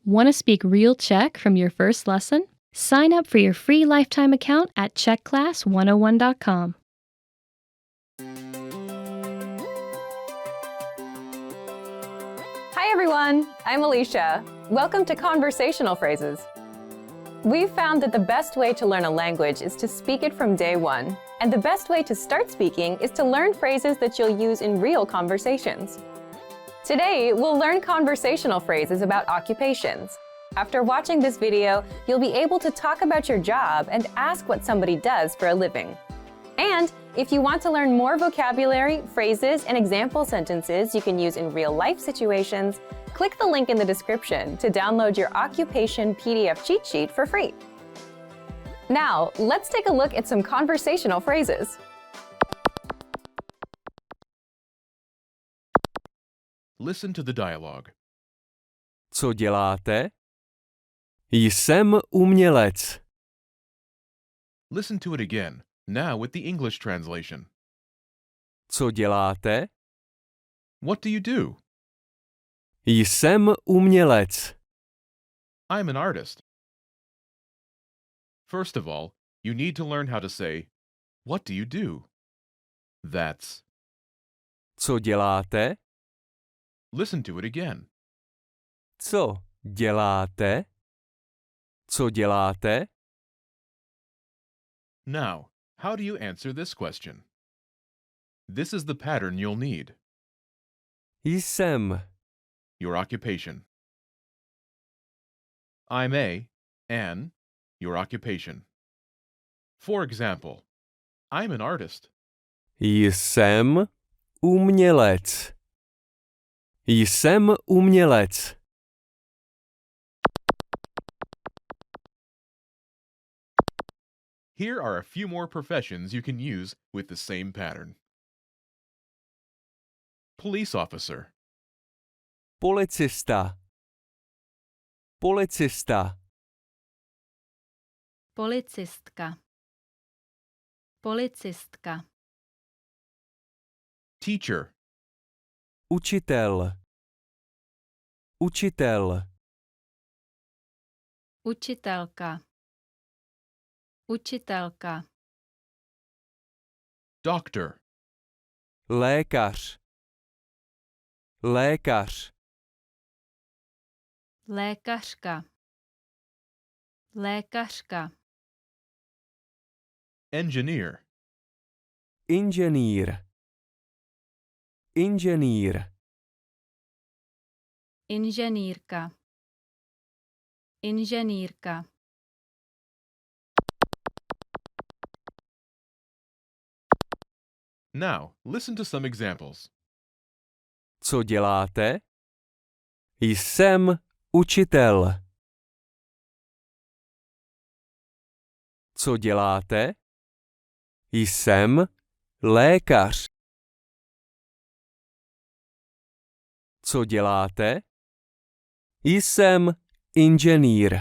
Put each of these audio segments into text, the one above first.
Want to speak real Czech from your first lesson? Sign up for your free lifetime account at czechclass101.com. Hi everyone, I'm Alicia. Welcome to Conversational Phrases. We've found that the best way to learn a language is to speak it from day one. And the best way to start speaking is to learn phrases that you'll use in real conversations. Today, we'll learn conversational phrases about occupations. After watching this video, you'll be able to talk about your job and ask what somebody does for a living. And if you want to learn more vocabulary, phrases, and example sentences you can use in real-life situations, click the link in the description to download your occupation PDF cheat sheet for free. Now, let's take a look at some conversational phrases. Listen to the dialogue. Co děláte? Jsem umělec. Listen to it again, now with the English translation. Co děláte? What do you do? Jsem umělec. I'm an artist. First of all, you need to learn how to say, what do you do? That's. Co děláte? Listen to it again. Co děláte? Co děláte? Now, how do you answer this question? This is the pattern you'll need. Jsem. Your occupation. I'm an, your occupation. For example, I'm an artist. Jsem umělec. Jsem umělec. Here are a few more professions you can use with the same pattern. Police officer. Policista. Policista. Policistka. Policistka. Teacher. Učitel. Učitel. Učitelka. Učitelka. Doctor. Lékař. Lékař. Lékařka. Lékařka. Engineer. Inženýr. Inženýr. Inženýrka. Inženýrka. Now, listen to some examples. Co děláte? Jsem učitel. Co děláte? Jsem lékař. Co děláte? Jsem inženýr.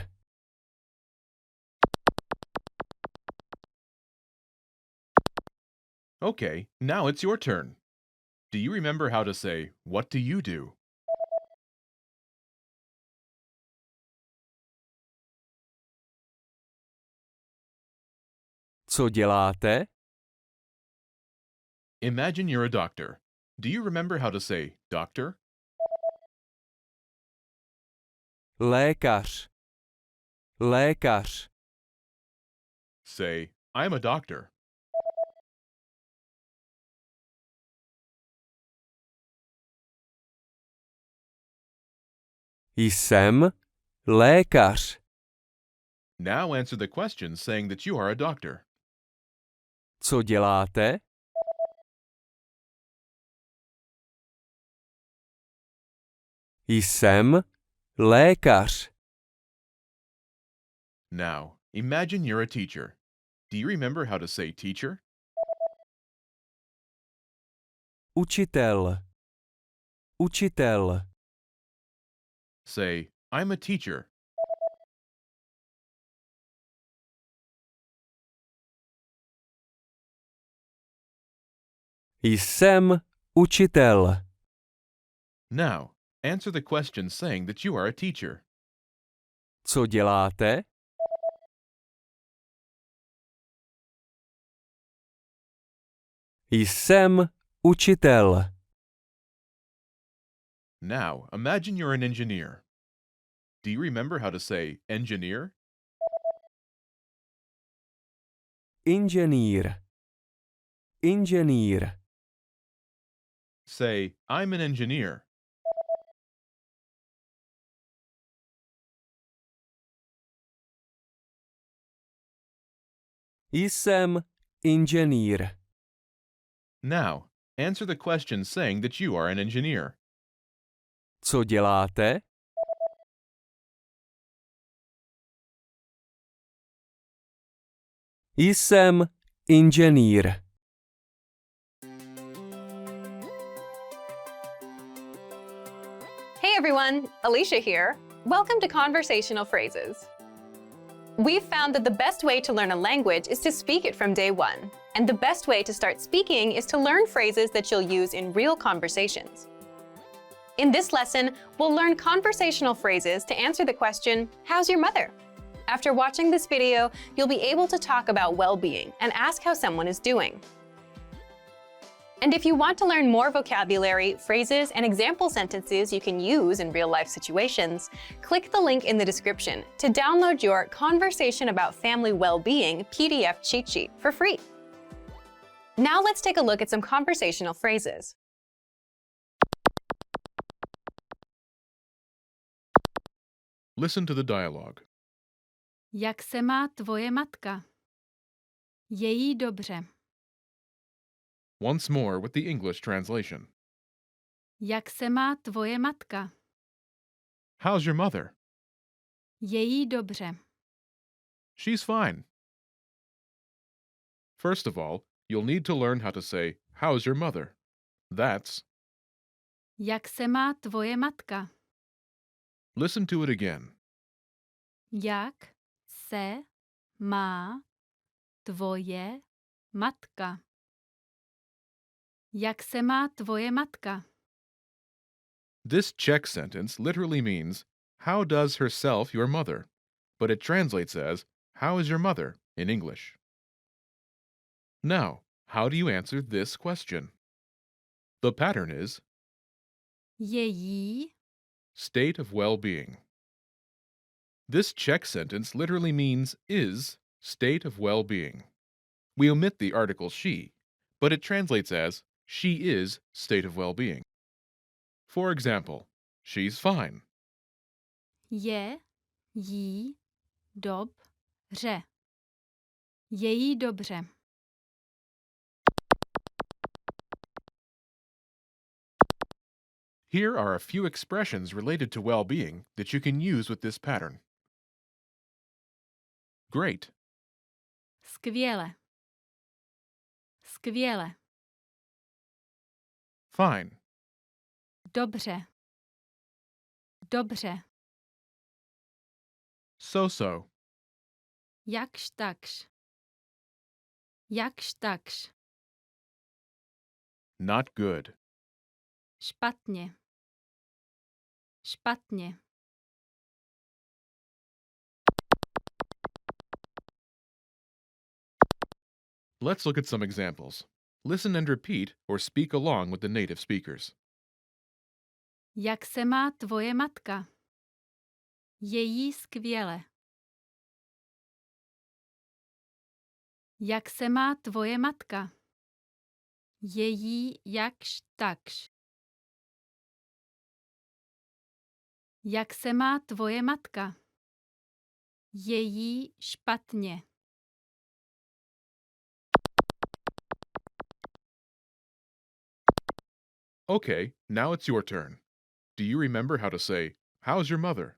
Okay, now it's your turn. Do you remember how to say, what do you do? Co děláte? Imagine you're a doctor. Do you remember how to say, doctor? Lékař. Lékař. Say, I'm a doctor. Jsem lékař. Now answer the question saying that you are a doctor. Co děláte? Jsem lékař. Now, imagine you're a teacher. Do you remember how to say teacher? Učitel. Učitel. Say, I'm a teacher. Jsem učitel. Now, answer the question saying that you are a teacher. Co děláte? Jsem učitel. Now, imagine you're an engineer. Do you remember how to say engineer? Inženýr. Inženýr. Say, I'm an engineer. Jsem inženýr. Now, answer the question saying that you are an engineer. Co děláte? Jsem inženýr. Hey everyone, Alicia here. Welcome to Conversational Phrases. We've found that the best way to learn a language is to speak it from day one. And the best way to start speaking is to learn phrases that you'll use in real conversations. In this lesson, we'll learn conversational phrases to answer the question, how's your mother? After watching this video, you'll be able to talk about well-being and ask how someone is doing. And if you want to learn more vocabulary, phrases, and example sentences you can use in real-life situations, click the link in the description to download your Conversation About Family Well-Being PDF cheat sheet for free. Now let's take a look at some conversational phrases. Listen to the dialogue. Jak se má tvoje matka? Je jí dobře. Once more with the English translation. Jak se má tvoje matka? How's your mother? Je jí dobře. She's fine. First of all, you'll need to learn how to say, how's your mother? That's, Jak se má tvoje matka? listen to it again. Jak se má tvoje matka? Jak se má tvoje matka? This Czech sentence literally means, how does herself your mother? But it translates as, how is your mother in English? Now, how do you answer this question? The pattern is Je jí state of well-being. This Czech sentence literally means is state of well-being. We omit the article she, but it translates as she is state of well-being. For example, she's fine. je jí dobře. Je jí dobře. Here are a few expressions related to well-being that you can use with this pattern. Great, Skvěle. Skvěle. fine, Dobře. Dobře. so-so, Jakž takž. Jakž takž. not good, Špatně. Špatně. Let's look at some examples. Listen and repeat or speak along with the native speakers. Jak se má tvoje matka? Je jí skvěle. Jak se má tvoje matka? Je jí jakž takž. Jak se má tvoje matka? Je jí špatně. Okay, now it's your turn. Do you remember how to say, how's your mother?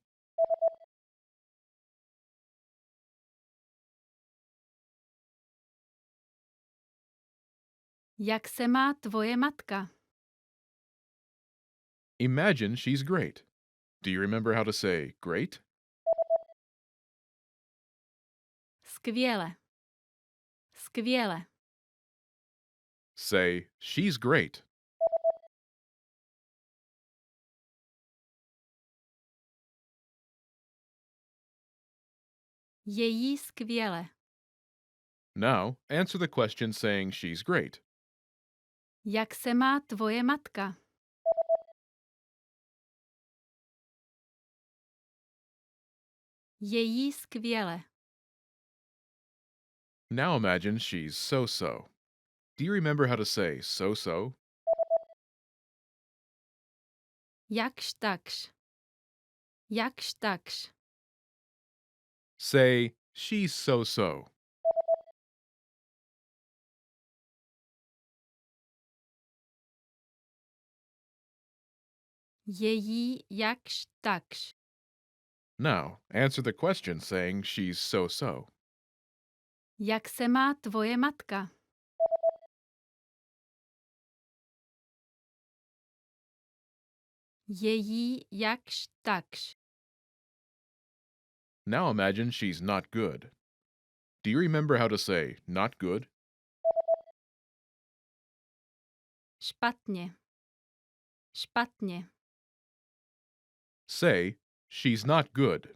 Jak se má tvoje matka? Imagine she's great. Do you remember how to say great? Skvěle. Skvěle. Say, she's great. Je jí skvěle. Now, answer the question saying she's great. Jak se má tvoje matka? Je jí skvěle. Now imagine she's so-so. Do you remember how to say so-so? Jakž takž. Jakž takž. Say, she's so-so. Je jí jakž takž. Now, answer the question saying she's so-so. Jak se má tvoje matka? Je jí jakž takž. Now imagine she's not good. Do you remember how to say not good? Špatně. Špatně. Say, she's not good.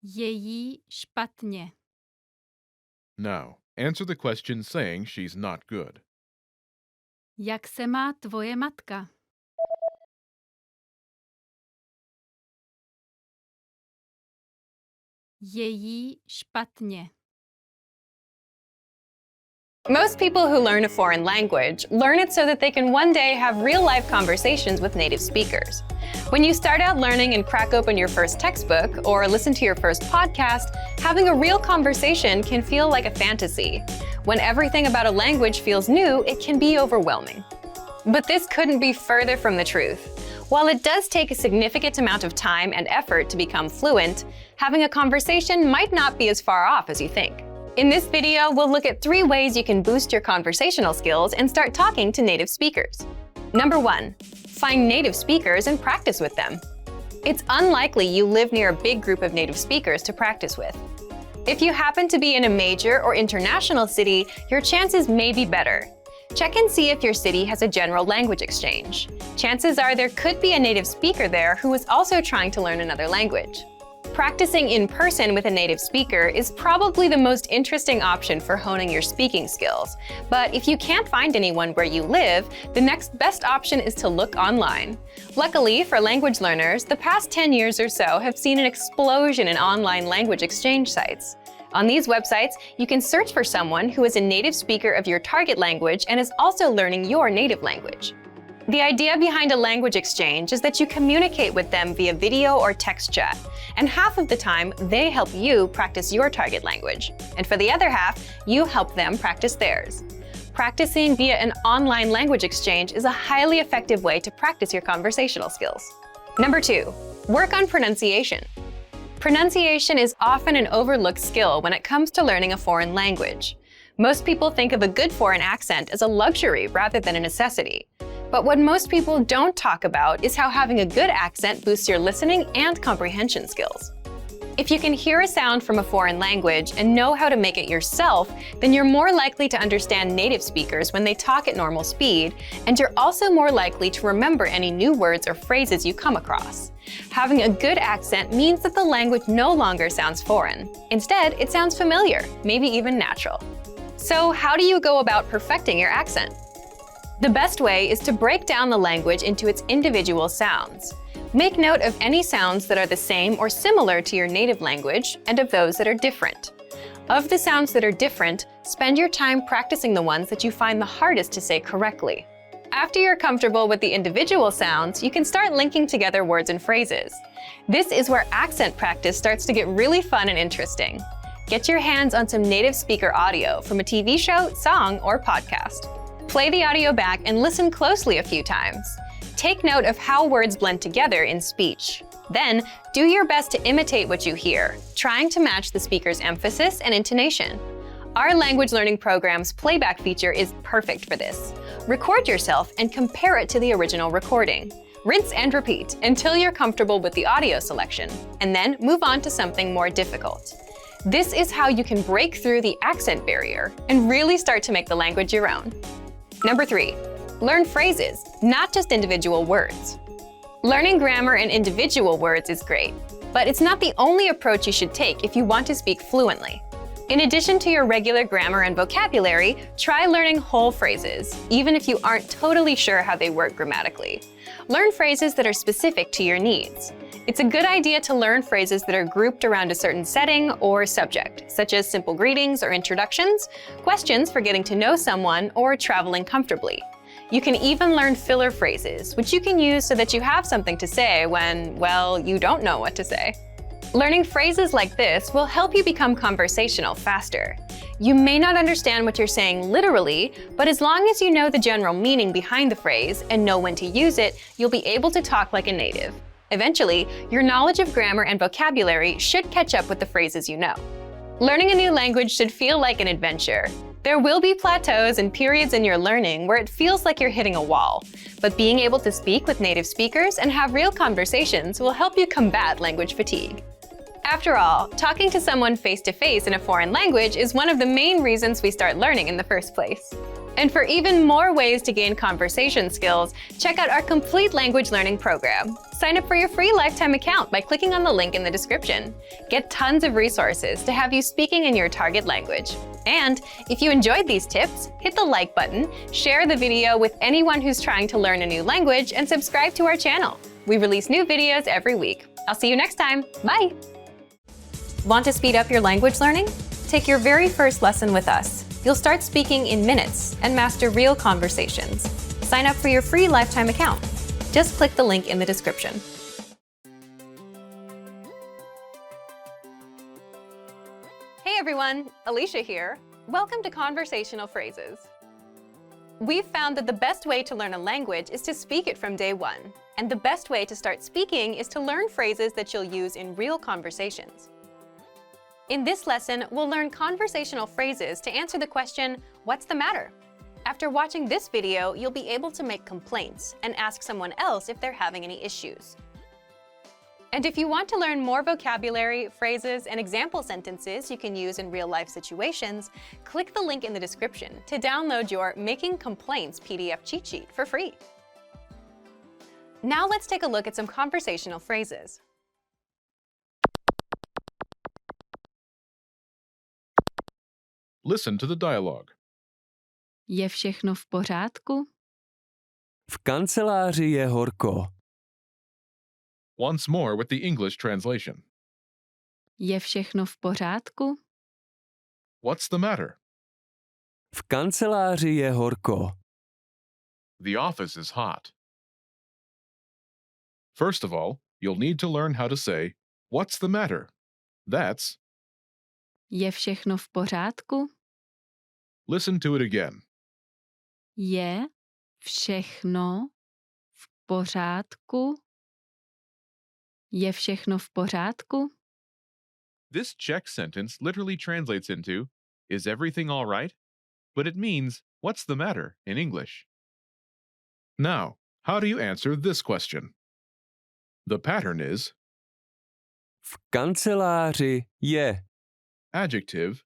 Je jí špatně. Now, answer the question saying she's not good. Jak se má tvoje matka? Je jí špatně. Most people who learn a foreign language learn it so that they can one day have real-life conversations with native speakers. When you start out learning and crack open your first textbook or listen to your first podcast, having a real conversation can feel like a fantasy. When everything about a language feels new, it can be overwhelming. But this couldn't be further from the truth. While it does take a significant amount of time and effort to become fluent, having a conversation might not be as far off as you think. In this video, we'll look at 3 ways you can boost your conversational skills and start talking to native speakers. Number 1, find native speakers and practice with them. It's unlikely you live near a big group of native speakers to practice with. If you happen to be in a major or international city, your chances may be better. Check and see if your city has a general language exchange. Chances are there could be a native speaker there who is also trying to learn another language. Practicing in person with a native speaker is probably the most interesting option for honing your speaking skills. But if you can't find anyone where you live, the next best option is to look online. Luckily for language learners, the past 10 years or so have seen an explosion in online language exchange sites. On these websites, you can search for someone who is a native speaker of your target language and is also learning your native language. The idea behind a language exchange is that you communicate with them via video or text chat, and half of the time, they help you practice your target language. And for the other half, you help them practice theirs. Practicing via an online language exchange is a highly effective way to practice your conversational skills. Number 2, work on pronunciation. Pronunciation is often an overlooked skill when it comes to learning a foreign language. Most people think of a good foreign accent as a luxury rather than a necessity. But what most people don't talk about is how having a good accent boosts your listening and comprehension skills. If you can hear a sound from a foreign language and know how to make it yourself, then you're more likely to understand native speakers when they talk at normal speed, and you're also more likely to remember any new words or phrases you come across. Having a good accent means that the language no longer sounds foreign. Instead, it sounds familiar, maybe even natural. So how do you go about perfecting your accent? The best way is to break down the language into its individual sounds. Make note of any sounds that are the same or similar to your native language and of those that are different. Of the sounds that are different, spend your time practicing the ones that you find the hardest to say correctly. After you're comfortable with the individual sounds, you can start linking together words and phrases. This is where accent practice starts to get really fun and interesting. Get your hands on some native speaker audio from a TV show, song, or podcast. Play the audio back and listen closely a few times. Take note of how words blend together in speech. Then, do your best to imitate what you hear, trying to match the speaker's emphasis and intonation. Our language learning program's playback feature is perfect for this. Record yourself and compare it to the original recording. Rinse and repeat until you're comfortable with the audio selection, and then move on to something more difficult. This is how you can break through the accent barrier and really start to make the language your own. Number 3, Learn phrases, not just individual words. Learning grammar and individual words is great, but it's not the only approach you should take if you want to speak fluently. In addition to your regular grammar and vocabulary, try learning whole phrases, even if you aren't totally sure how they work grammatically. Learn phrases that are specific to your needs. It's a good idea to learn phrases that are grouped around a certain setting or subject, such as simple greetings or introductions, questions for getting to know someone, or traveling comfortably. You can even learn filler phrases, which you can use so that you have something to say when, well, you don't know what to say. Learning phrases like this will help you become conversational faster. You may not understand what you're saying literally, but as long as you know the general meaning behind the phrase and know when to use it, you'll be able to talk like a native. Eventually, your knowledge of grammar and vocabulary should catch up with the phrases you know. Learning a new language should feel like an adventure. There will be plateaus and periods in your learning where it feels like you're hitting a wall, but being able to speak with native speakers and have real conversations will help you combat language fatigue. After all, talking to someone face-to-face in a foreign language is one of the main reasons we start learning in the first place. And for even more ways to gain conversation skills, check out our complete language learning program. Sign up for your free lifetime account by clicking on the link in the description. Get tons of resources to have you speaking in your target language. And if you enjoyed these tips, hit the like button, share the video with anyone who's trying to learn a new language, and subscribe to our channel. We release new videos every week. I'll see you next time. Bye! Want to speed up your language learning? Take your very first lesson with us. You'll start speaking in minutes and master real conversations. Sign up for your free lifetime account. Just click the link in the description. Hey everyone, Alicia here. Welcome to Conversational Phrases. We've found that the best way to learn a language is to speak it from day one. And the best way to start speaking is to learn phrases that you'll use in real conversations. In this lesson, we'll learn conversational phrases to answer the question, what's the matter? After watching this video, you'll be able to make complaints and ask someone else if they're having any issues. And if you want to learn more vocabulary, phrases, and example sentences you can use in real-life situations, click the link in the description to download your Making Complaints PDF cheat sheet for free. Now let's take a look at some conversational phrases. Listen to the dialogue. Je všechno v pořádku? V kanceláři je horko. Once more with the English translation. Je všechno v pořádku? What's the matter? V kanceláři je horko. The office is hot. First of all, you'll need to learn how to say, what's the matter? That's, Je všechno v pořádku? listen to it again. Je všechno v pořádku? Je všechno v pořádku? This Czech sentence literally translates into, is everything all right? But it means, what's the matter in English. Now, how do you answer this question? The pattern is V kanceláři je. adjective.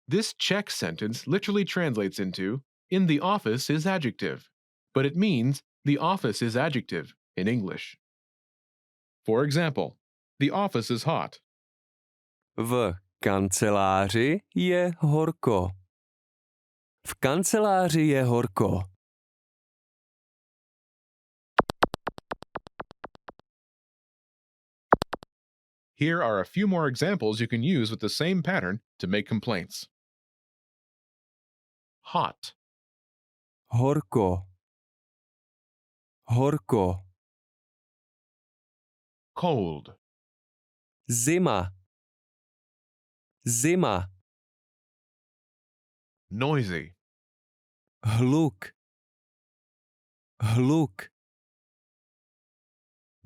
This Czech sentence literally translates into, in the office is adjective, but it means the office is adjective in English. For example, the office is hot. V kanceláři je horko. V kanceláři je horko. Here are a few more examples you can use with the same pattern to make complaints. Hot, Horko. Horko. cold, Zima. Zima. noisy, Hluk. Hluk.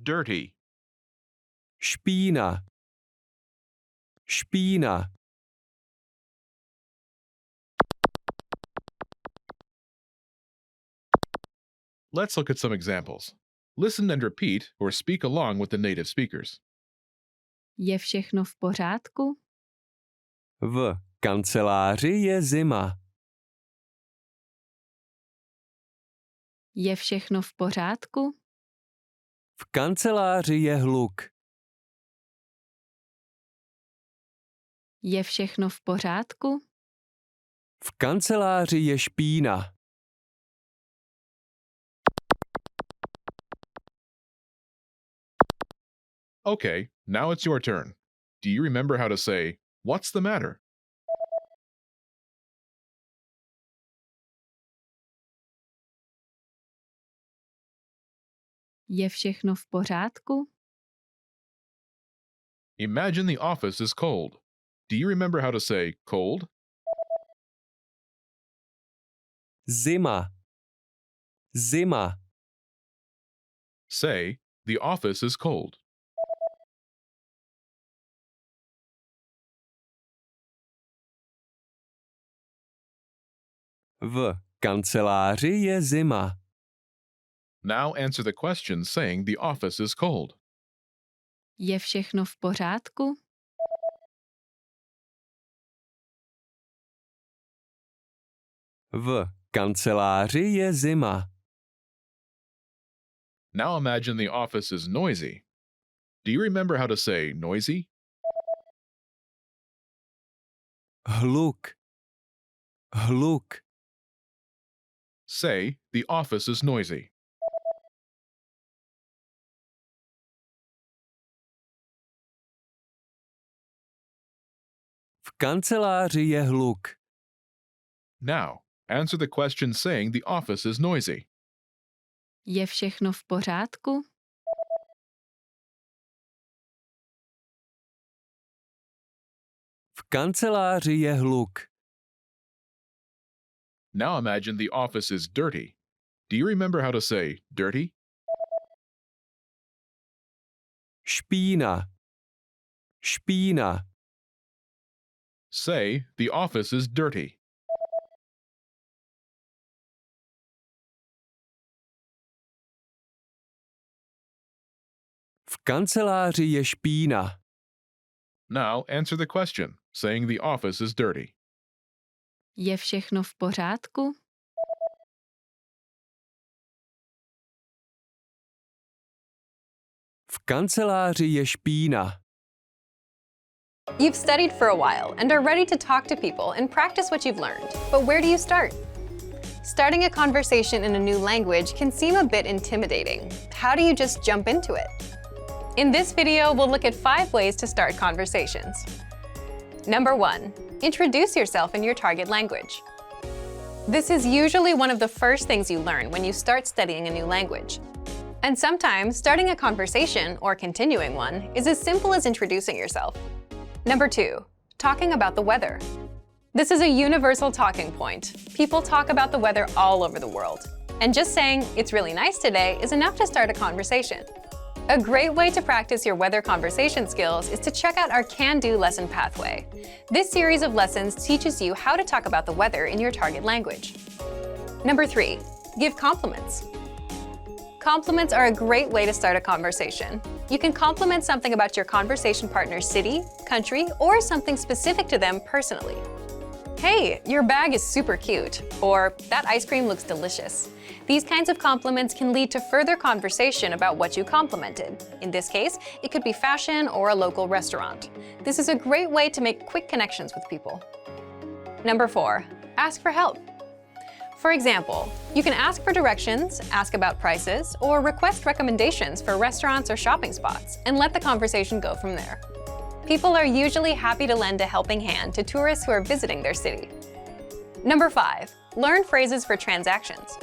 dirty, Špína. Špína. Let's look at some examples. Listen and repeat or speak along with the native speakers. Je všechno v pořádku? V kanceláři je zima. Je všechno v pořádku? V kanceláři je hluk. Je všechno v pořádku? V kanceláři je špína. Okay, now it's your turn. Do you remember how to say, "What's the matter?" Je všechno v pořádku? Imagine the office is cold. Do you remember how to say cold? Zima. Zima. Say, the office is cold. V kanceláři je zima. Now answer the question saying the office is cold. Je všechno v pořádku? V kanceláři je zima. Now imagine the office is noisy. Do you remember how to say noisy? Hluk. Hluk. Say, the office is noisy. V kanceláři je hluk. Now, answer the question saying the office is noisy. Je všechno v pořádku? V kanceláři je hluk. Now imagine the office is dirty. Do you remember how to say dirty? Špína. Špína. Say, the office is dirty. V kanceláři je špína. Now answer the question saying the office is dirty. Je všechno v pořádku? V kanceláři je špína. You've studied for a while and are ready to talk to people and practice what you've learned. But where do you start? Starting a conversation in a new language can seem a bit intimidating. How do you just jump into it? In this video, we'll look at 5 ways to start conversations. Number 1, introduce yourself in your target language. This is usually one of the first things you learn when you start studying a new language. And sometimes starting a conversation or continuing one is as simple as introducing yourself. Number 2, talking about the weather. This is a universal talking point. People talk about the weather all over the world. And just saying, "It's really nice today," is enough to start a conversation. A great way to practice your weather conversation skills is to check out our Can-Do lesson pathway. This series of lessons teaches you how to talk about the weather in your target language. Number 3, give compliments. Compliments are a great way to start a conversation. You can compliment something about your conversation partner's city, country, or something specific to them personally. "Hey, your bag is super cute," or "That ice cream looks delicious." These kinds of compliments can lead to further conversation about what you complimented. In this case, it could be fashion or a local restaurant. This is a great way to make quick connections with people. Number 4, ask for help. For example, you can ask for directions, ask about prices, or request recommendations for restaurants or shopping spots, and let the conversation go from there. People are usually happy to lend a helping hand to tourists who are visiting their city. Number 5, learn phrases for transactions.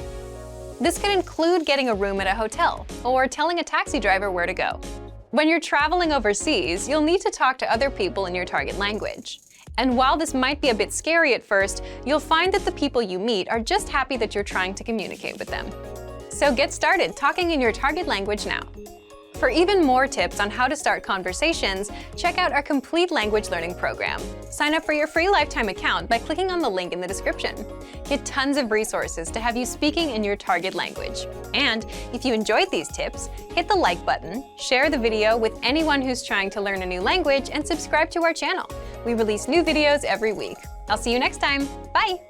This can include getting a room at a hotel or telling a taxi driver where to go. When you're traveling overseas, you'll need to talk to other people in your target language. And while this might be a bit scary at first, you'll find that the people you meet are just happy that you're trying to communicate with them. So get started talking in your target language now. For even more tips on how to start conversations, check out our complete language learning program. Sign up for your free lifetime account by clicking on the link in the description. Get tons of resources to have you speaking in your target language. And if you enjoyed these tips, hit the like button, share the video with anyone who's trying to learn a new language, and subscribe to our channel. We release new videos every week. I'll see you next time. Bye!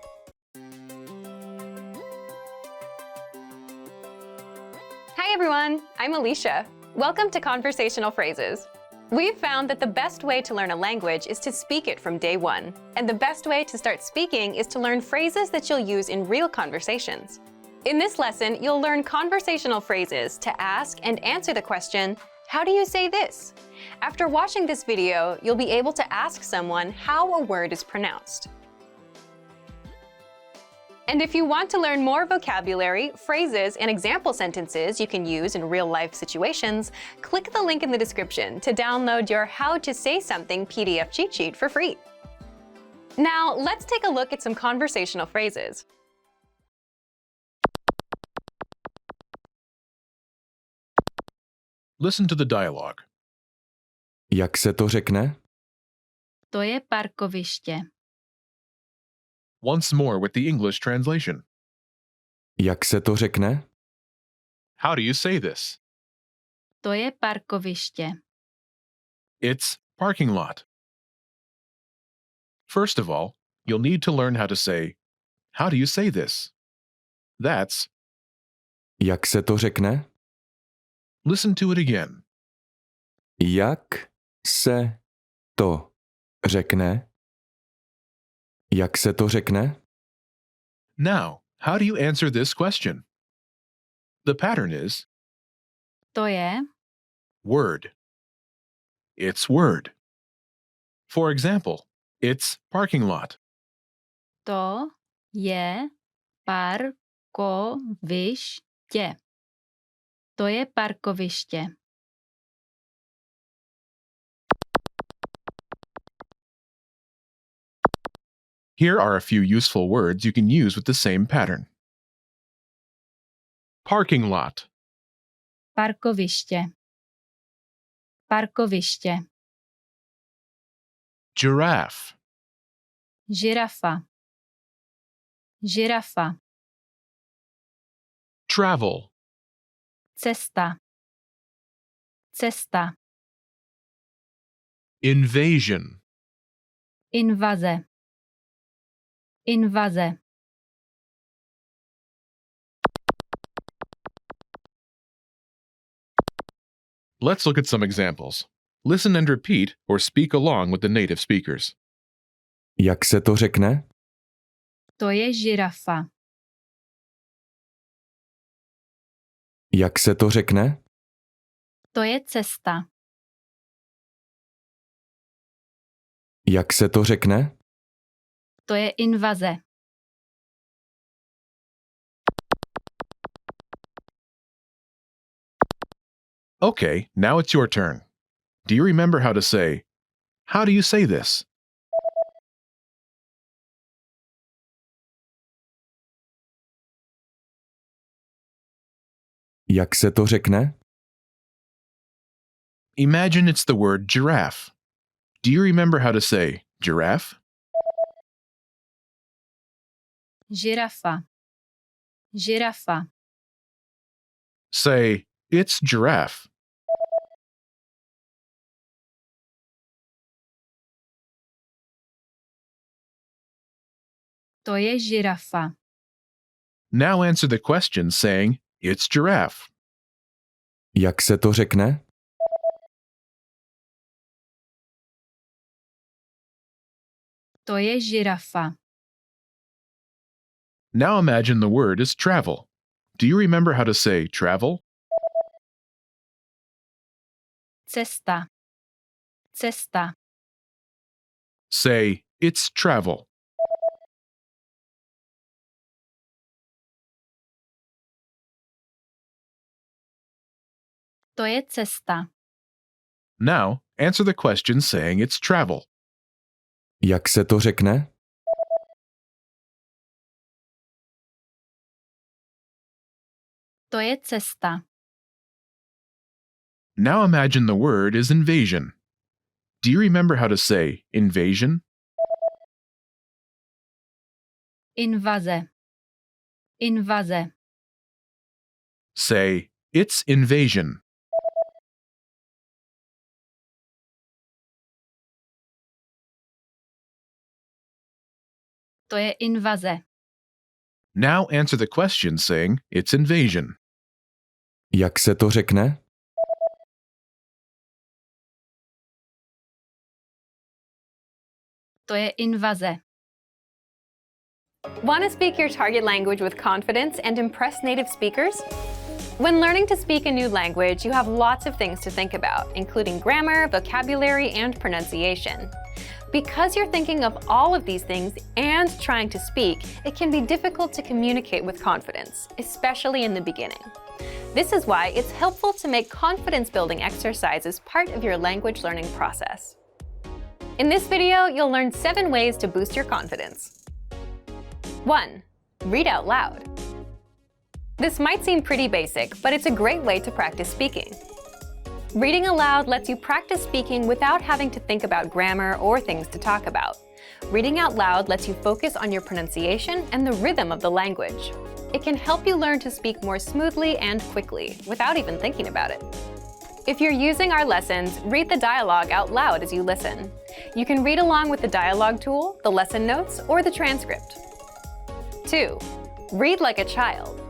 everyone, I'm Alicia. Welcome to Conversational Phrases. We've found that the best way to learn a language is to speak it from day one. And the best way to start speaking is to learn phrases that you'll use in real conversations. In this lesson, you'll learn conversational phrases to ask and answer the question, how do you say this? After watching this video, you'll be able to ask someone how a word is pronounced. And if you want to learn more vocabulary, phrases, and example sentences you can use in real-life situations, click the link in the description to download your How to Say Something PDF cheat sheet for free. Now, let's take a look at some conversational phrases. Listen to the dialogue. Jak se to řekne? To je parkoviště. Once more with the English translation. Jak se to řekne? How do you say this? To je parkoviště. It's parking lot. First of all, you'll need to learn how to say, how do you say this? That's, Jak se to řekne? listen to it again. Jak se to řekne? Jak se to řekne? Now, how do you answer this question? The pattern is To je, word. It's word. For example, it's parking lot. to je parkoviště. To je parkoviště. Here are a few useful words you can use with the same pattern. Parking lot, Parkoviště. Parkoviště. giraffe, Žirafa. Žirafa. travel, Cesta. Cesta. invasion, Invaze. Invaze. Let's look at some examples. Listen and repeat or speak along with the native speakers. Jak se to řekne? To je žirafa. Jak se to řekne? To je cesta. Jak se to řekne? To je invaze. Okay, now it's your turn. Do you remember how to say, how do you say this? Jak se to řekne? Imagine it's the word giraffe. Do you remember how to say giraffe? Žirafa. Žirafa. Say, it's giraffe. To je žirafa. Now answer the question saying, it's giraffe. Jak se to řekne? To je žirafa. Now imagine the word is travel. Do you remember how to say travel? Cesta. Cesta. Say, it's travel. To je cesta. Now, answer the question saying it's travel. Jak se to řekne? To je cesta. Now imagine the word is invasion. Do you remember how to say invasion? Invaze. Invaze. Say, it's invasion. To je invaze. Now answer the question saying it's invasion. Jak se to řekne? To je invaze. Want to speak your target language with confidence and impress native speakers? When learning to speak a new language, you have lots of things to think about, including grammar, vocabulary, and pronunciation. Because you're thinking of all of these things and trying to speak, it can be difficult to communicate with confidence, especially in the beginning. This is why it's helpful to make confidence-building exercises part of your language learning process. In this video, you'll learn 7 ways to boost your confidence. 1. Read out loud. This might seem pretty basic, but it's a great way to practice speaking. Reading aloud lets you practice speaking without having to think about grammar or things to talk about. Reading out loud lets you focus on your pronunciation and the rhythm of the language. It can help you learn to speak more smoothly and quickly, without even thinking about it. If you're using our lessons, read the dialogue out loud as you listen. You can read along with the dialogue tool, the lesson notes, or the transcript. 2. Read like a child.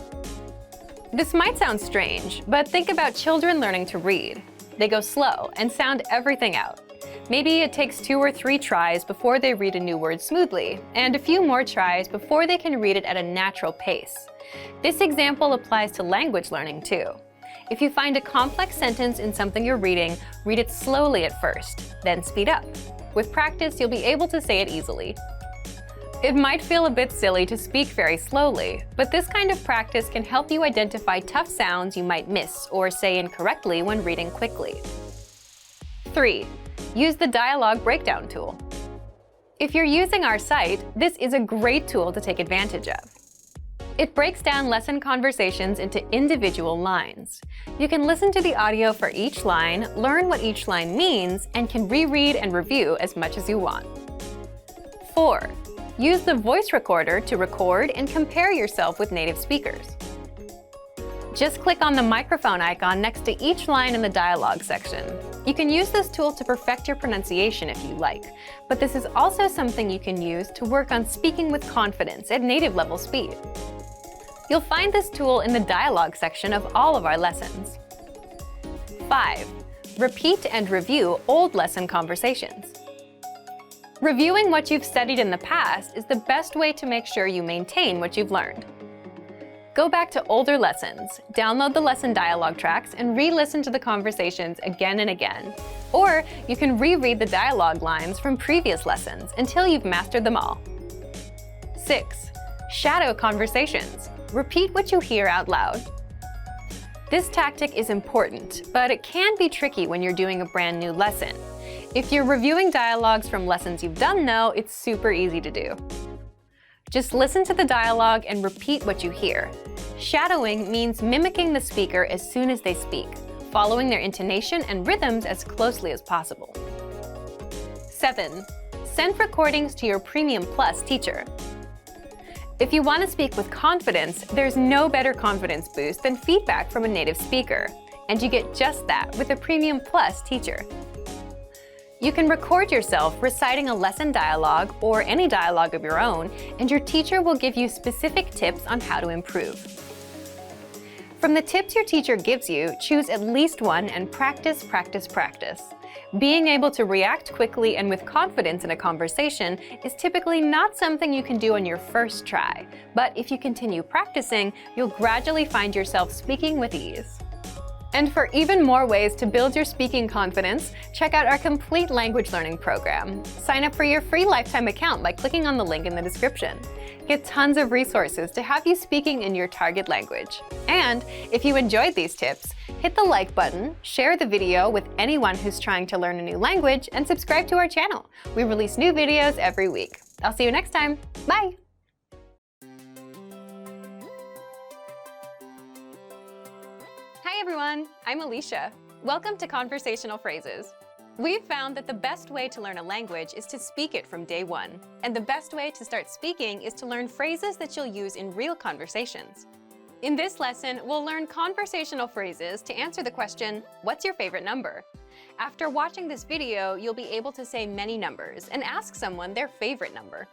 This might sound strange, but think about children learning to read. They go slow and sound everything out. Maybe it takes 2 or 3 tries before they read a new word smoothly, and a few more tries before they can read it at a natural pace. This example applies to language learning too. If you find a complex sentence in something you're reading, read it slowly at first, then speed up. With practice, you'll be able to say it easily. It might feel a bit silly to speak very slowly, but this kind of practice can help you identify tough sounds you might miss or say incorrectly when reading quickly. 3. Use the dialogue breakdown tool. If you're using our site, this is a great tool to take advantage of. It breaks down lesson conversations into individual lines. You can listen to the audio for each line, learn what each line means, and can reread and review as much as you want. 4. Use the voice recorder to record and compare yourself with native speakers. Just click on the microphone icon next to each line in the dialogue section. You can use this tool to perfect your pronunciation if you like, but this is also something you can use to work on speaking with confidence at native level speed. You'll find this tool in the dialogue section of all of our lessons. 5. Repeat and review old lesson conversations. Reviewing what you've studied in the past is the best way to make sure you maintain what you've learned. Go back to older lessons, download the lesson dialogue tracks, and re-listen to the conversations again and again. Or you can reread the dialogue lines from previous lessons until you've mastered them all. 6. Shadow conversations. Repeat what you hear out loud. This tactic is important, but it can be tricky when you're doing a brand new lesson. If you're reviewing dialogues from lessons you've done though, it's super easy to do. Just listen to the dialogue and repeat what you hear. Shadowing means mimicking the speaker as soon as they speak, following their intonation and rhythms as closely as possible. 7. Send recordings to your Premium Plus teacher. If you want to speak with confidence, there's no better confidence boost than feedback from a native speaker, and you get just that with a Premium Plus teacher. You can record yourself reciting a lesson dialogue or any dialogue of your own, and your teacher will give you specific tips on how to improve. From the tips your teacher gives you, choose at least one and practice, practice, practice. Being able to react quickly and with confidence in a conversation is typically not something you can do on your first try, but if you continue practicing, you'll gradually find yourself speaking with ease. And for even more ways to build your speaking confidence, check out our complete language learning program. Sign up for your free lifetime account by clicking on the link in the description. Get tons of resources to have you speaking in your target language. And if you enjoyed these tips, hit the like button, share the video with anyone who's trying to learn a new language, and subscribe to our channel. We release new videos every week. I'll see you next time. Bye! Hi everyone, I'm Alicia. Welcome to Conversational Phrases. We've found that the best way to learn a language is to speak it from day one. And the best way to start speaking is to learn phrases that you'll use in real conversations. In this lesson, we'll learn conversational phrases to answer the question, what's your favorite number? After watching this video, you'll be able to say many numbers and ask someone their favorite number.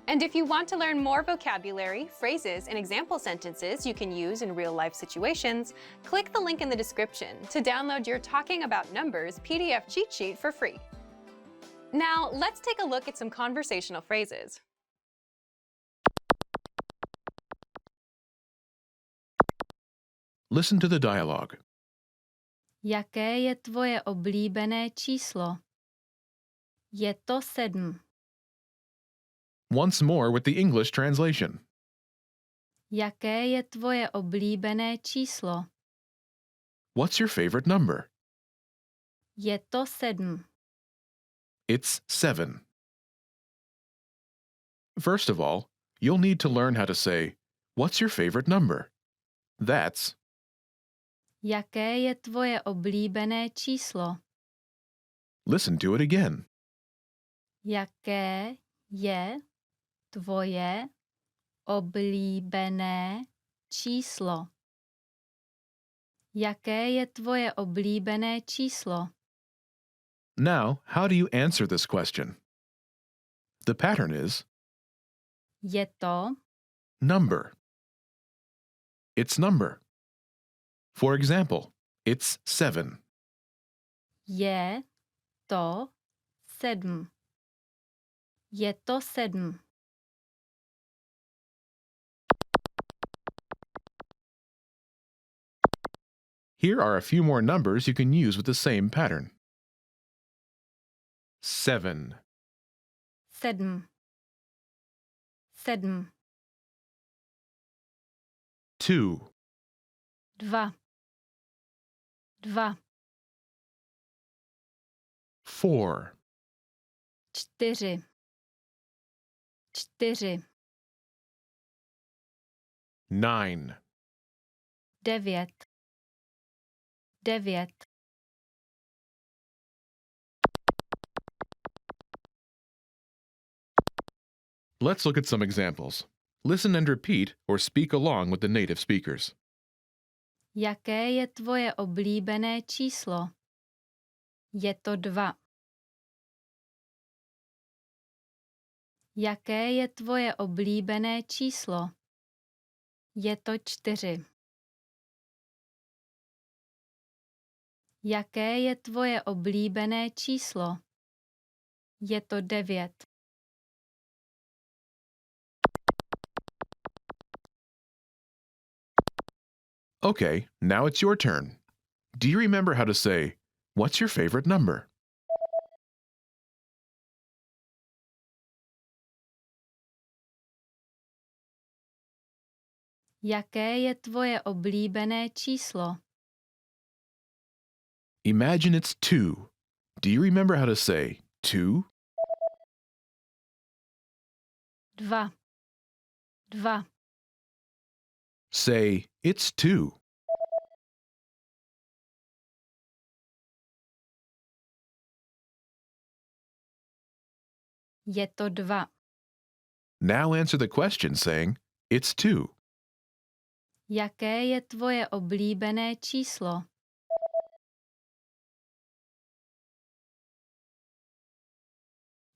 And if you want to learn more vocabulary, phrases, and example sentences you can use in real-life situations, click the link in the description to download your Talking About Numbers PDF cheat sheet for free. Now, let's take a look at some conversational phrases. Listen to the dialogue. Jaké je tvoje oblíbené číslo? Je to 7. Once more with the English translation. Jaké je tvoje oblíbené číslo? What's your favorite number? Je to 7. It's 7. First of all, you'll need to learn how to say, "What's your favorite number?" That's Jaké je tvoje oblíbené číslo? listen to it again. Jaké je tvoje oblíbené číslo? Jaké je tvoje oblíbené číslo? Now, how do you answer this question? The pattern is Je to number. It's number. For example, it's 7. Je to 7. Je to 7. Here are a few more numbers you can use with the same pattern. 7, 7. 7. 2, 2. 2. 4, 4. 4. 9, 9. 9. Let's look at some examples. Listen and repeat or speak along with the native speakers. Jaké je tvoje oblíbené číslo? Je to 2. Jaké je tvoje oblíbené číslo? Je to 4. Jaké je tvoje oblíbené číslo? Je to 9. Okay, now it's your turn. Do you remember how to say, "What's your favorite number?" Jaké je tvoje oblíbené číslo? Imagine it's 2. Do you remember how to say 2? 2. 2. Say, "It's 2. Je to 2. Now answer the question saying, "It's 2. Jaké je tvoje oblíbené číslo?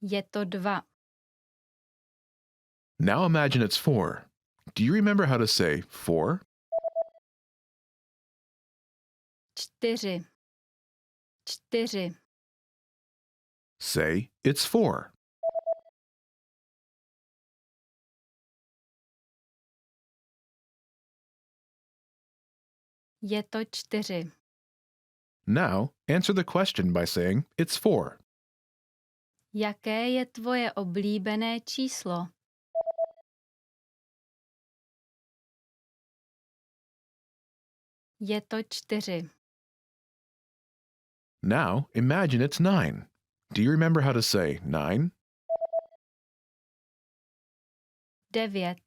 Je to 2. Now imagine it's 4. Do you remember how to say 4? 4. 4. Say, "It's 4. Je to 4. Now answer the question by saying, "It's 4. Jaké je tvoje oblíbené číslo? Je to 4. Now imagine it's 9. Do you remember how to say 9? 9.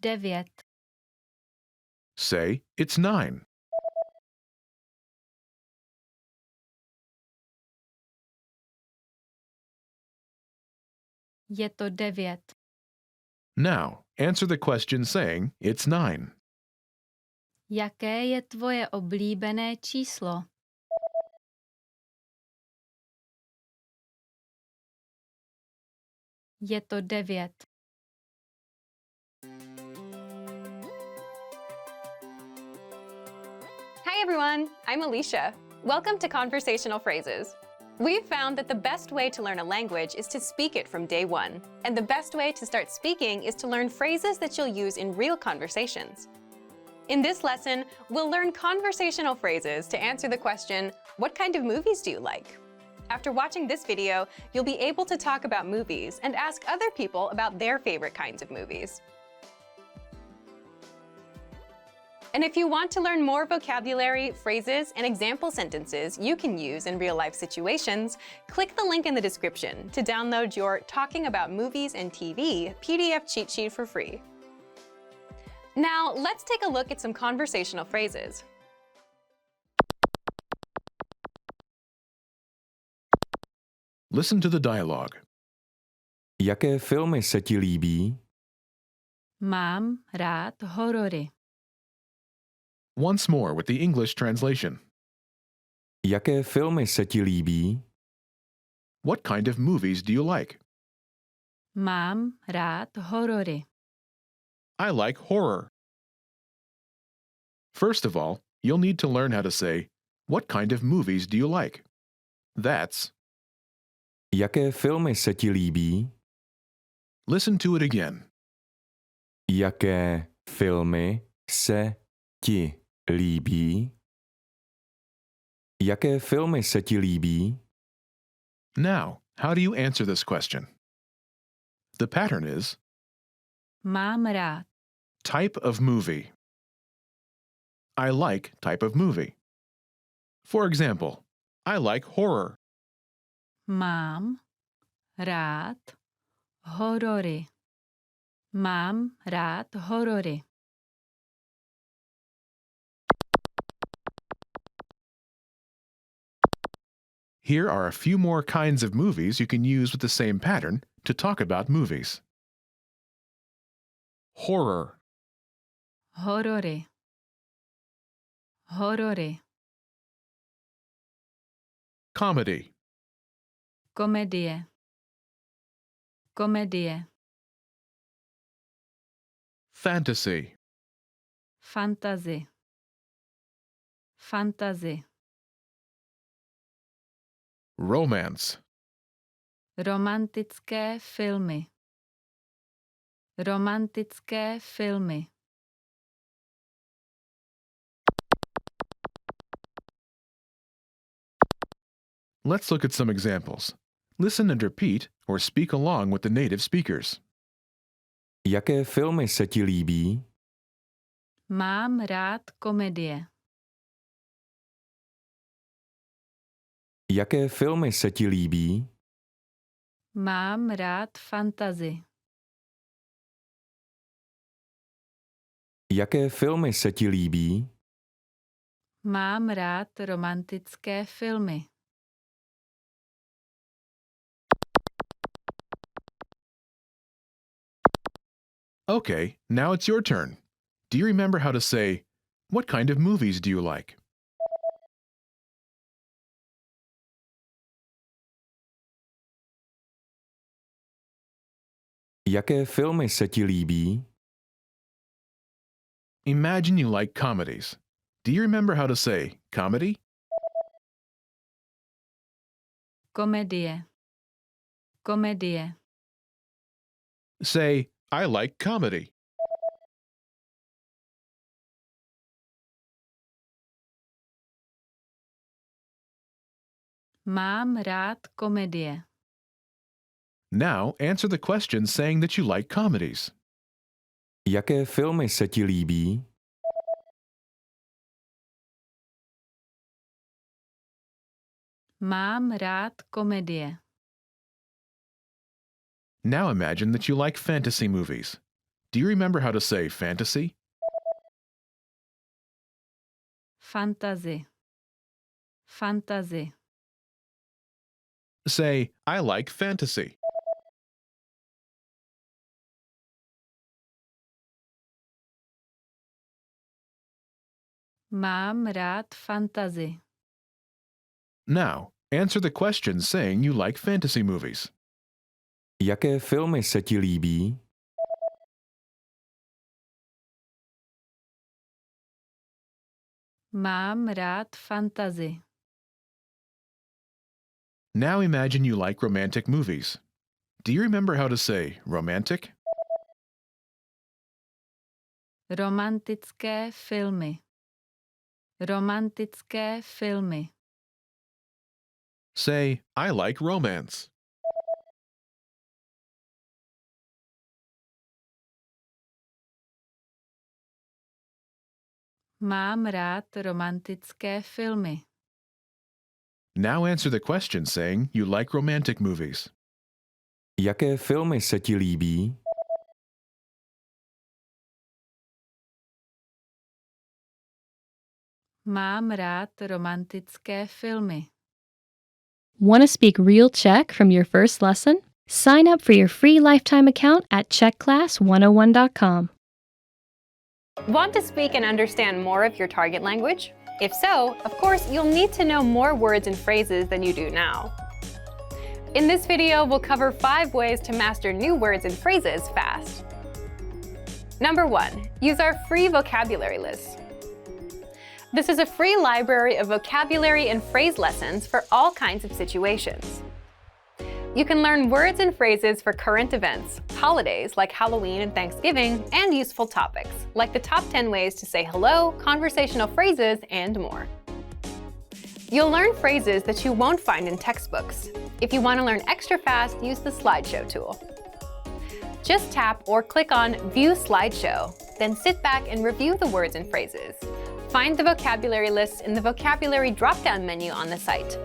9. Say, "It's 9. Je to 9. Now answer the question saying, "It's 9. Jaké je tvoje oblíbené číslo? Je to 9. Hi everyone, I'm Alicia. Welcome to Conversational Phrases. We've found that the best way to learn a language is to speak it from day one. And the best way to start speaking is to learn phrases that you'll use in real conversations. In this lesson, we'll learn conversational phrases to answer the question, what kind of movies do you like? After watching this video, you'll be able to talk about movies and ask other people about their favorite kinds of movies. And if you want to learn more vocabulary, phrases, and example sentences you can use in real-life situations, click the link in the description to download your Talking About Movies and TV PDF cheat sheet for free. Now, let's take a look at some conversational phrases. Listen to the dialogue. Jaké filmy se ti líbí? Mám rád horory. Once more with the English translation. Jaké filmy se ti líbí? What kind of movies do you like? Mám rád horory. I like horror. First of all, you'll need to learn how to say, what kind of movies do you like? That's, Jaké filmy se ti líbí? listen to it again. Jaké filmy se ti líbí? Jaké filmy se ti líbí? Now, how do you answer this question? The pattern is Mám rád. type of movie. I like type of movie. For example, I like horror. Mám rád horory. Mám rád horory. Here are a few more kinds of movies you can use with the same pattern to talk about movies. Horror, Horory. Horory. comedy, Komedie. Komedie. fantasy, Fantasy. Fantasy. romance, Romantické filmy. Romantické filmy. Let's look at some examples. Listen and repeat or speak along with the native speakers. Jaké filmy se ti líbí? Mám rád komedie. Jaké filmy se ti líbí? Mám rád fantasy. Jaké filmy se ti líbí? Mám rád romantické filmy. Okay, now it's your turn. Do you remember how to say, what kind of movies do you like? Jaké filmy se ti líbí? Imagine you like comedies. Do you remember how to say comedy? Komedie. Komedie. Say, I like comedy. Mám rád komedie. Now answer the question saying that you like comedies. Jaké filmy se ti líbí? Mám rád komedie. Now imagine that you like fantasy movies. Do you remember how to say fantasy? Fantasy. Fantasy. Say, I like fantasy. Mám rád fantasy. Now, answer the question saying you like fantasy movies. Jaké filmy se ti líbí? Mám rád fantasy. Now imagine you like romantic movies. Do you remember how to say romantic? Romantické filmy. Romantické filmy. Say, I like romance. Mám rád romantické filmy. Now answer the question saying you like romantic movies. Jaké filmy se ti líbí? Mám rád romantické filmy. Want to speak real Czech from your first lesson? Sign up for your free lifetime account at czechclass101.com. Want to speak and understand more of your target language? If so, of course, you'll need to know more words and phrases than you do now. In this video, we'll cover 5 ways to master new words and phrases fast. Number 1, use our free vocabulary list. This is a free library of vocabulary and phrase lessons for all kinds of situations. You can learn words and phrases for current events, holidays like Halloween and Thanksgiving, and useful topics like the top 10 ways to say hello, conversational phrases, and more. You'll learn phrases that you won't find in textbooks. If you want to learn extra fast, use the slideshow tool. Just tap or click on View Slideshow, then sit back and review the words and phrases. Find the vocabulary lists in the vocabulary drop-down menu on the site.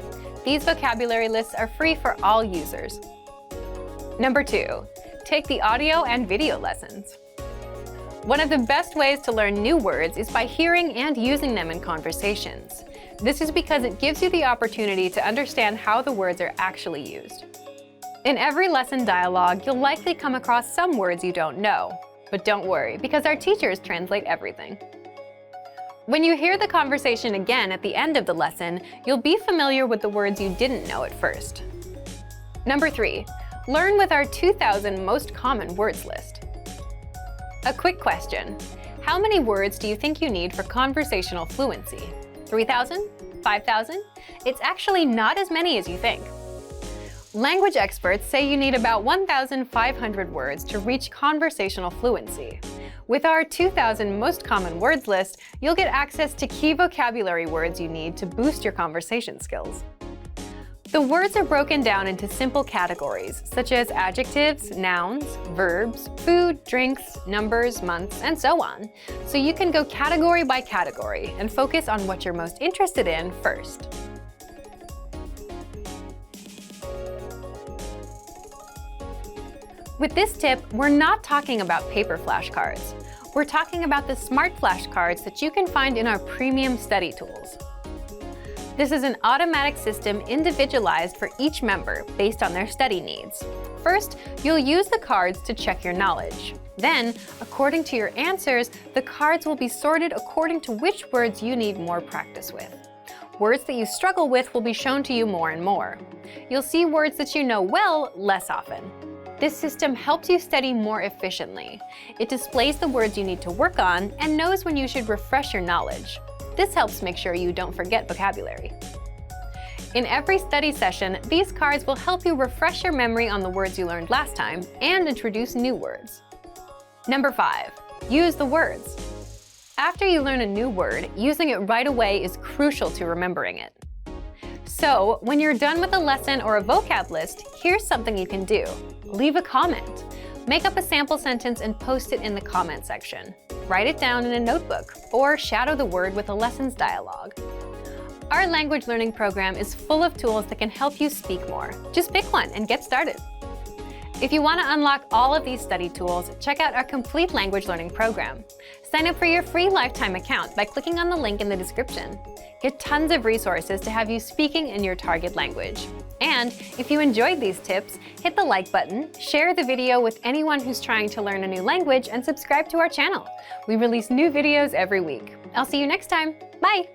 These vocabulary lists are free for all users. Number 2, take the audio and video lessons. One of the best ways to learn new words is by hearing and using them in conversations. This is because it gives you the opportunity to understand how the words are actually used. In every lesson dialogue, you'll likely come across some words you don't know. But don't worry, because our teachers translate everything. When you hear the conversation again at the end of the lesson, you'll be familiar with the words you didn't know at first. Number 3, learn with our 2,000 most common words list. A quick question. How many words do you think you need for conversational fluency? 3,000? 5,000? It's actually not as many as you think. Language experts say you need about 1,500 words to reach conversational fluency. With our 2,000 most common words list, you'll get access to key vocabulary words you need to boost your conversation skills. The words are broken down into simple categories, such as adjectives, nouns, verbs, food, drinks, numbers, months, and so on. So you can go category by category and focus on what you're most interested in first. With this tip, we're not talking about paper flashcards. We're talking about the smart flashcards that you can find in our premium study tools. This is an automatic system individualized for each member based on their study needs. First, you'll use the cards to check your knowledge. Then, according to your answers, the cards will be sorted according to which words you need more practice with. Words that you struggle with will be shown to you more and more. You'll see words that you know well less often. This system helps you study more efficiently. It displays the words you need to work on and knows when you should refresh your knowledge. This helps make sure you don't forget vocabulary. In every study session, these cards will help you refresh your memory on the words you learned last time and introduce new words. Number 5, use the words. After you learn a new word, using it right away is crucial to remembering it. So, when you're done with a lesson or a vocab list, here's something you can do. Leave a comment. Make up a sample sentence and post it in the comment section. Write it down in a notebook, or shadow the word with a lessons dialogue. Our language learning program is full of tools that can help you speak more. Just pick one and get started. If you want to unlock all of these study tools, check out our complete language learning program. Sign up for your free lifetime account by clicking on the link in the description. Get tons of resources to have you speaking in your target language. And if you enjoyed these tips, hit the like button, share the video with anyone who's trying to learn a new language, and subscribe to our channel. We release new videos every week. I'll see you next time. Bye!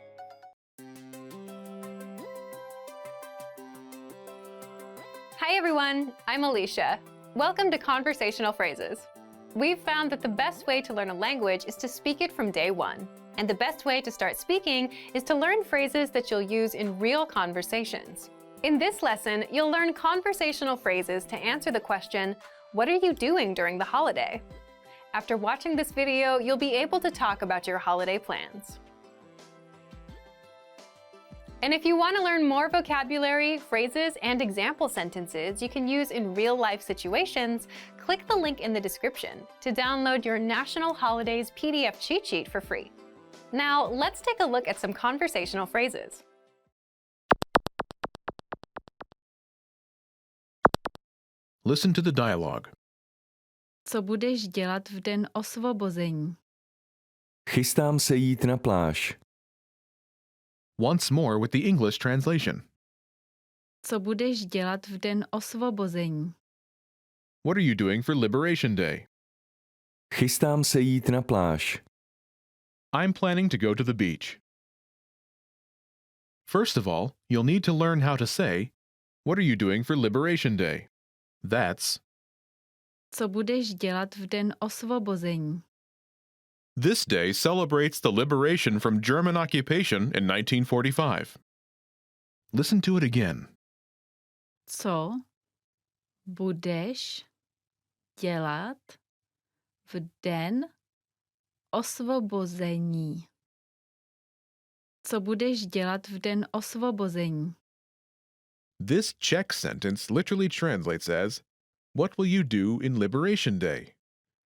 Hi everyone, I'm Alicia. Welcome to Conversational Phrases. We've found that the best way to learn a language is to speak it from day one. And the best way to start speaking is to learn phrases that you'll use in real conversations. In this lesson, you'll learn conversational phrases to answer the question, what are you doing during the holiday? After watching this video, you'll be able to talk about your holiday plans. And if you want to learn more vocabulary, phrases, and example sentences you can use in real-life situations, click the link in the description to download your National Holidays PDF cheat sheet for free. Now, let's take a look at some conversational phrases. Listen to the dialogue. Co budeš dělat v den osvobození? Chystám se jít na pláž. Once more with the English translation. Co budeš dělat v den osvobození? What are you doing for Liberation Day? Chystám se jít na pláž. I'm planning to go to the beach. First of all, you'll need to learn how to say, what are you doing for Liberation Day? That's, Co budeš dělat v den osvobození? this day celebrates the liberation from German occupation in 1945. Listen to it again. Co budeš dělat v den osvobození? Co budeš dělat v den osvobození? This Czech sentence literally translates as, what will you do in Liberation Day?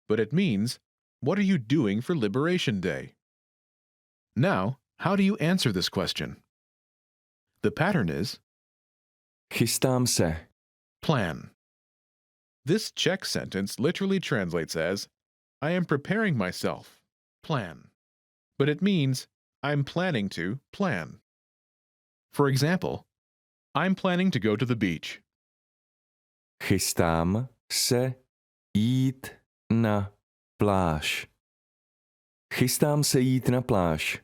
But it means, what are you doing for Liberation Day? Now, how do you answer this question? The pattern is, Chystám se. plan. This Czech sentence literally translates as, I am preparing myself, plan. But it means, I'm planning to plan. For example, I'm planning to go to the beach. Chystám se jít na pláž. Chystám se jít na pláž.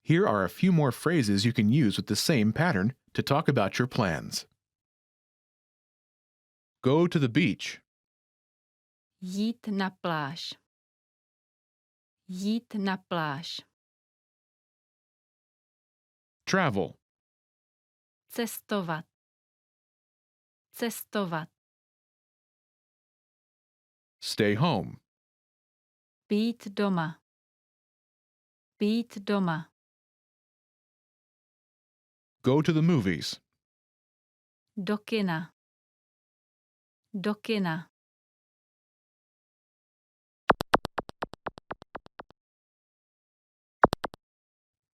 Here are a few more phrases you can use with the same pattern to talk about your plans. Go to the beach. Jít na pláž. Jít na pláž. Travel. Cestovat. Cestovat. Stay home. Být doma. Být doma. Go to the movies. Do kina. Do kina.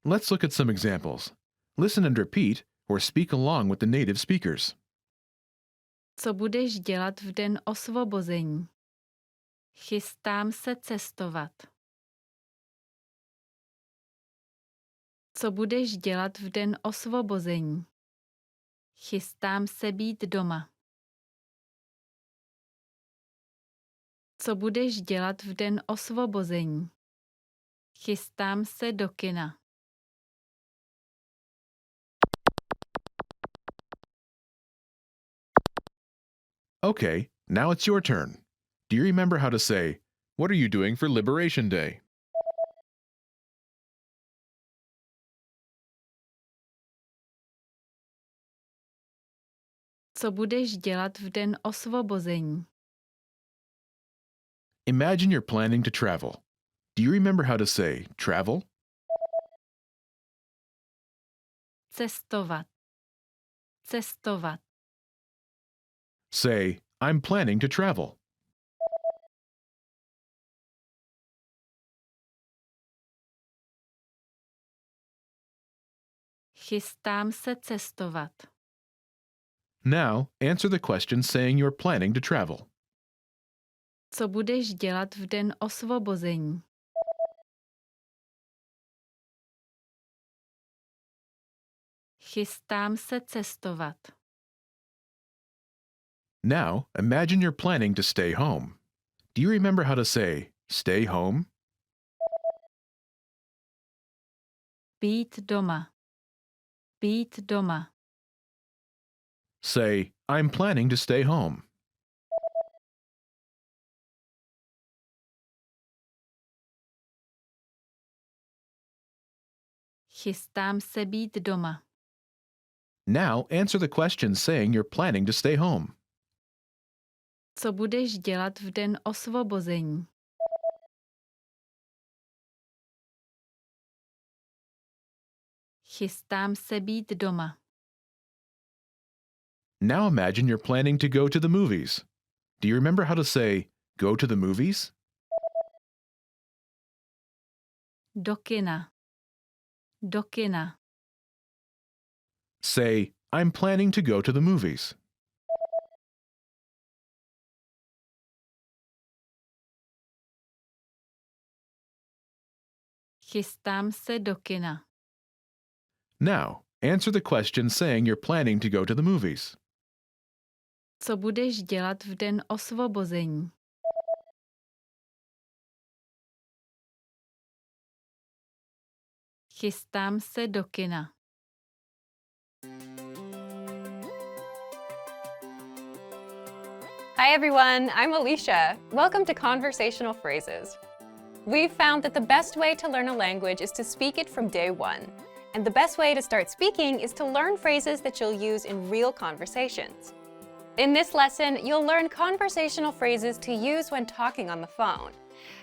Let's look at some examples. Listen and repeat or speak along with the native speakers. Co budeš dělat v den osvobození? Chystám se cestovat. Co budeš dělat v den osvobození? Chystám se být doma. Co budeš dělat v den osvobození? Chystám se do kina. Okay, now it's your turn. Do you remember how to say, what are you doing for Liberation Day? Co budeš dělat v den osvobození? Imagine you're planning to travel. Do you remember how to say travel? Cestovat. Cestovat. Say, I'm planning to travel. Chystám se cestovat. Now, answer the question saying you're planning to travel. Co budeš dělat v den osvobození? Chystám se cestovat. Now, imagine you're planning to stay home. Do you remember how to say, stay home? Být doma. být doma. Say, I'm planning to stay home. Chystám se být doma. Now answer the question saying you're planning to stay home. Co budeš dělat v den osvobození? Chystám se být doma. Now imagine you're planning to go to the movies. Do you remember how to say, go to the movies? Do kina. Do kina. Say, I'm planning to go to the movies. Chystám se do kina. Now, answer the question saying you're planning to go to the movies. Co budeš dělat v den osvobození? Chystám se do kina. Hi everyone, I'm Alicia. Welcome to Conversational Phrases. We've found that the best way to learn a language is to speak it from day one. And the best way to start speaking is to learn phrases that you'll use in real conversations. In this lesson, you'll learn conversational phrases to use when talking on the phone.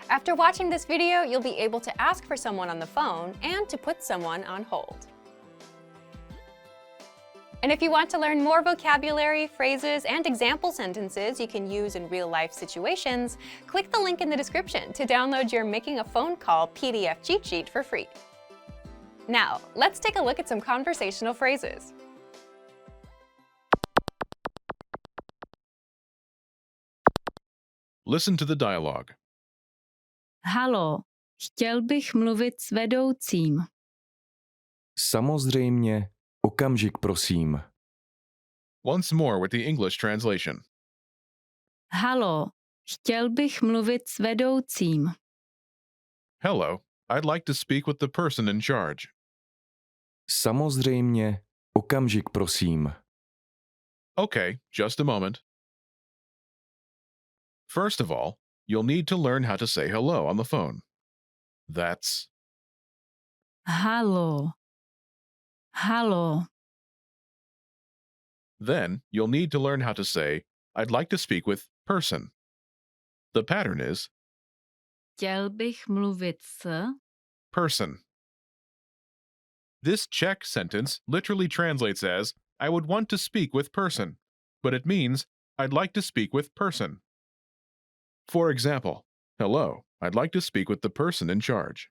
After watching this video, you'll be able to ask for someone on the phone and to put someone on hold. And if you want to learn more vocabulary, phrases, and example sentences you can use in real-life situations, click the link in the description to download your Making a Phone Call PDF cheat sheet for free. Now, let's take a look at some conversational phrases. Listen to the dialogue. Halo, chtěl bych mluvit s vedoucím. Samozřejmě, okamžik prosím. Once more with the English translation. Halo, chtěl bych mluvit s vedoucím. Hello, I'd like to speak with the person in charge. Samozřejmě, okamžik prosím. Okay, just a moment. First of all, you'll need to learn how to say hello on the phone. That's Halo. Halo. Then you'll need to learn how to say, I'd like to speak with person. The pattern is Chtěl bych mluvit s. person. This Czech sentence literally translates as, I would want to speak with person, but it means, I'd like to speak with person. For example, hello, I'd like to speak with the person in charge.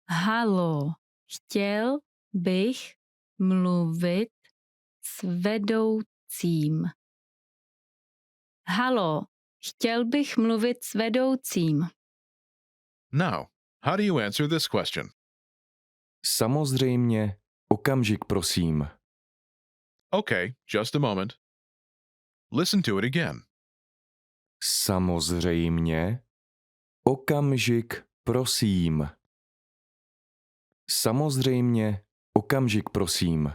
Halo. Chtěl bych mluvit s vedoucím. Halo. Chtěl bych mluvit s vedoucím. Now, how do you answer this question? Samozřejmě, okamžik prosím. Okay, just a moment. Listen to it again. Samozřejmě, okamžik prosím. Samozřejmě, okamžik prosím.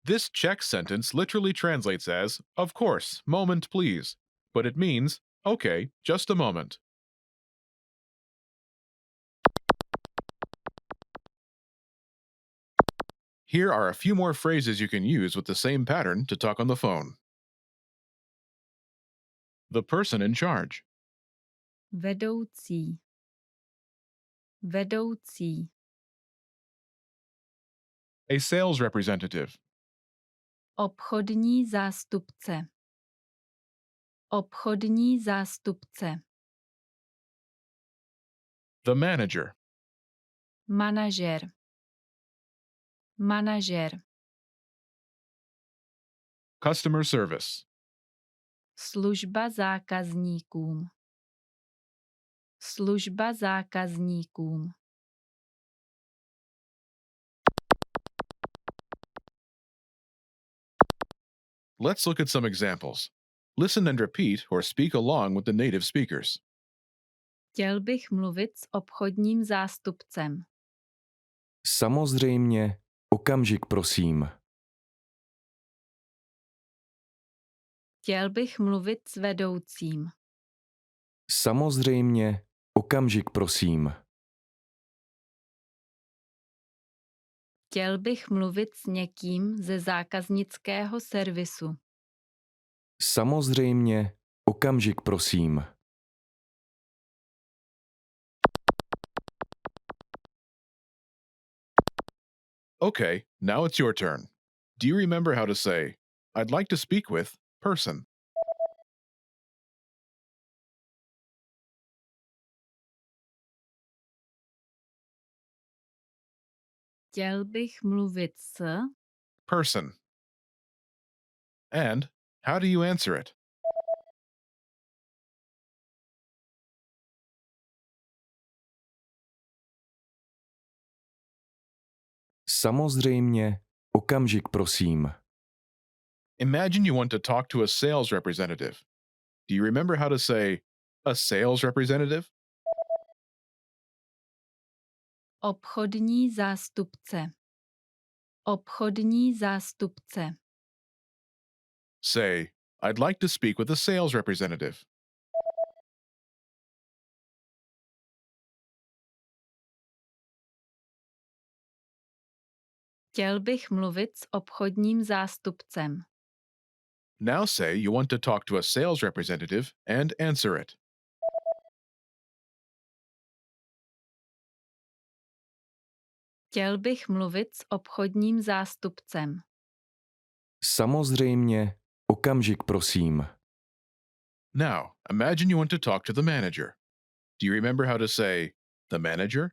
This Czech sentence literally translates as, of course, moment please, but it means, okay, just a moment. Here are a few more phrases you can use with the same pattern to talk on the phone. The person in charge. Vedoucí. Vedoucí. A sales representative. Obchodní zástupce. Obchodní zástupce. The manager. Manažer. Manažer. Customer service. Služba zákazníkům. Služba zákazníkům. Let's look at some examples. Listen and repeat or speak along with the native speakers. Chtěl bych mluvit s obchodním zástupcem. Samozřejmě, Okamžik, prosím. Chtěl bych mluvit s vedoucím. Samozřejmě, okamžik, prosím. Chtěl bych mluvit s někým ze zákaznického servisu. Samozřejmě, okamžik, prosím. Okay, now it's your turn. Do you remember how to say, I'd like to speak with person? Chtěl bych mluvit s... Person. And how do you answer it? Samozřejmě, okamžik, prosím. Imagine you want to talk to a sales representative. Do you remember how to say, a sales representative? Obchodní zástupce. Obchodní zástupce. Say, I'd like to speak with a sales representative. Chtěl bych mluvit s obchodním zástupcem. Now say you want to talk to a sales representative and answer it. Chtěl bych mluvit s obchodním zástupcem. Samozřejmě, okamžik, prosím. Now, imagine you want to talk to the manager. Do you remember how to say, the manager?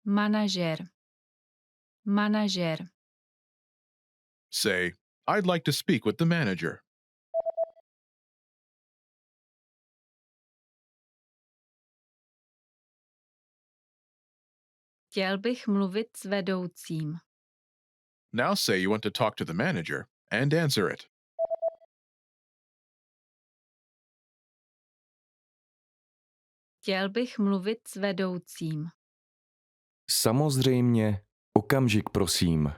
Manažer. Manažer. Say, I'd like to speak with the manager. Chtěl bych mluvit s vedoucím. Now say you want to talk to the manager and answer it. Chtěl bych mluvit s vedoucím. Samozřejmě, okamžik, prosím.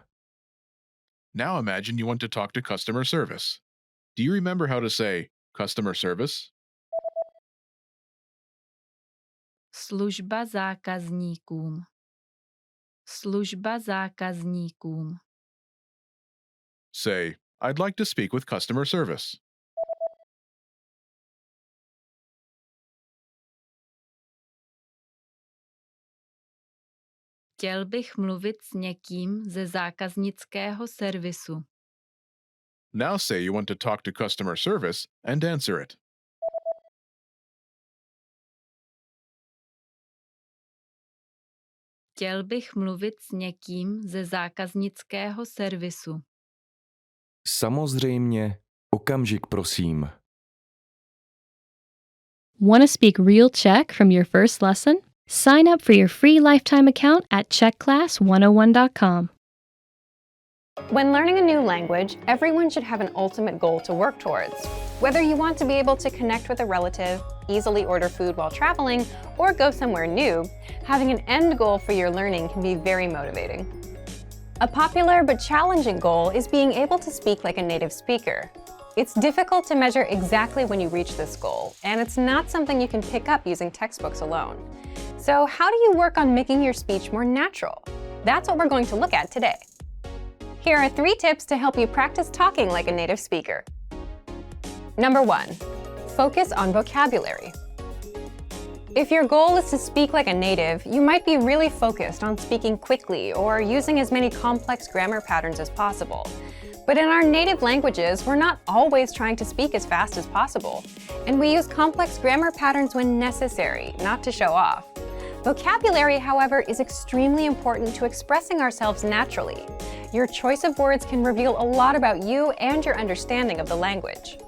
Now imagine you want to talk to customer service. Do you remember how to say customer service? Služba zákazníkům. Služba zákazníkům. Say, I'd like to speak with customer service. Chtěl bych mluvit s někým ze zákaznického servisu. Now say you want to talk to customer service and answer it. Chtěl bych mluvit s někým ze zákaznického servisu. Samozřejmě, okamžik, prosím. Want to speak real Czech from your first lesson? Sign up for your free lifetime account at czechclass101.com. When learning a new language, everyone should have an ultimate goal to work towards. Whether you want to be able to connect with a relative, easily order food while traveling, or go somewhere new, having an end goal for your learning can be very motivating. A popular but challenging goal is being able to speak like a native speaker. It's difficult to measure exactly when you reach this goal, and it's not something you can pick up using textbooks alone. So how do you work on making your speech more natural? That's what we're going to look at today. Here are 3 tips to help you practice talking like a native speaker. Number 1, focus on vocabulary. If your goal is to speak like a native, you might be really focused on speaking quickly or using as many complex grammar patterns as possible. But in our native languages, we're not always trying to speak as fast as possible, and we use complex grammar patterns when necessary, not to show off. Vocabulary, however, is extremely important to expressing ourselves naturally. Your choice of words can reveal a lot about you and your understanding of the language.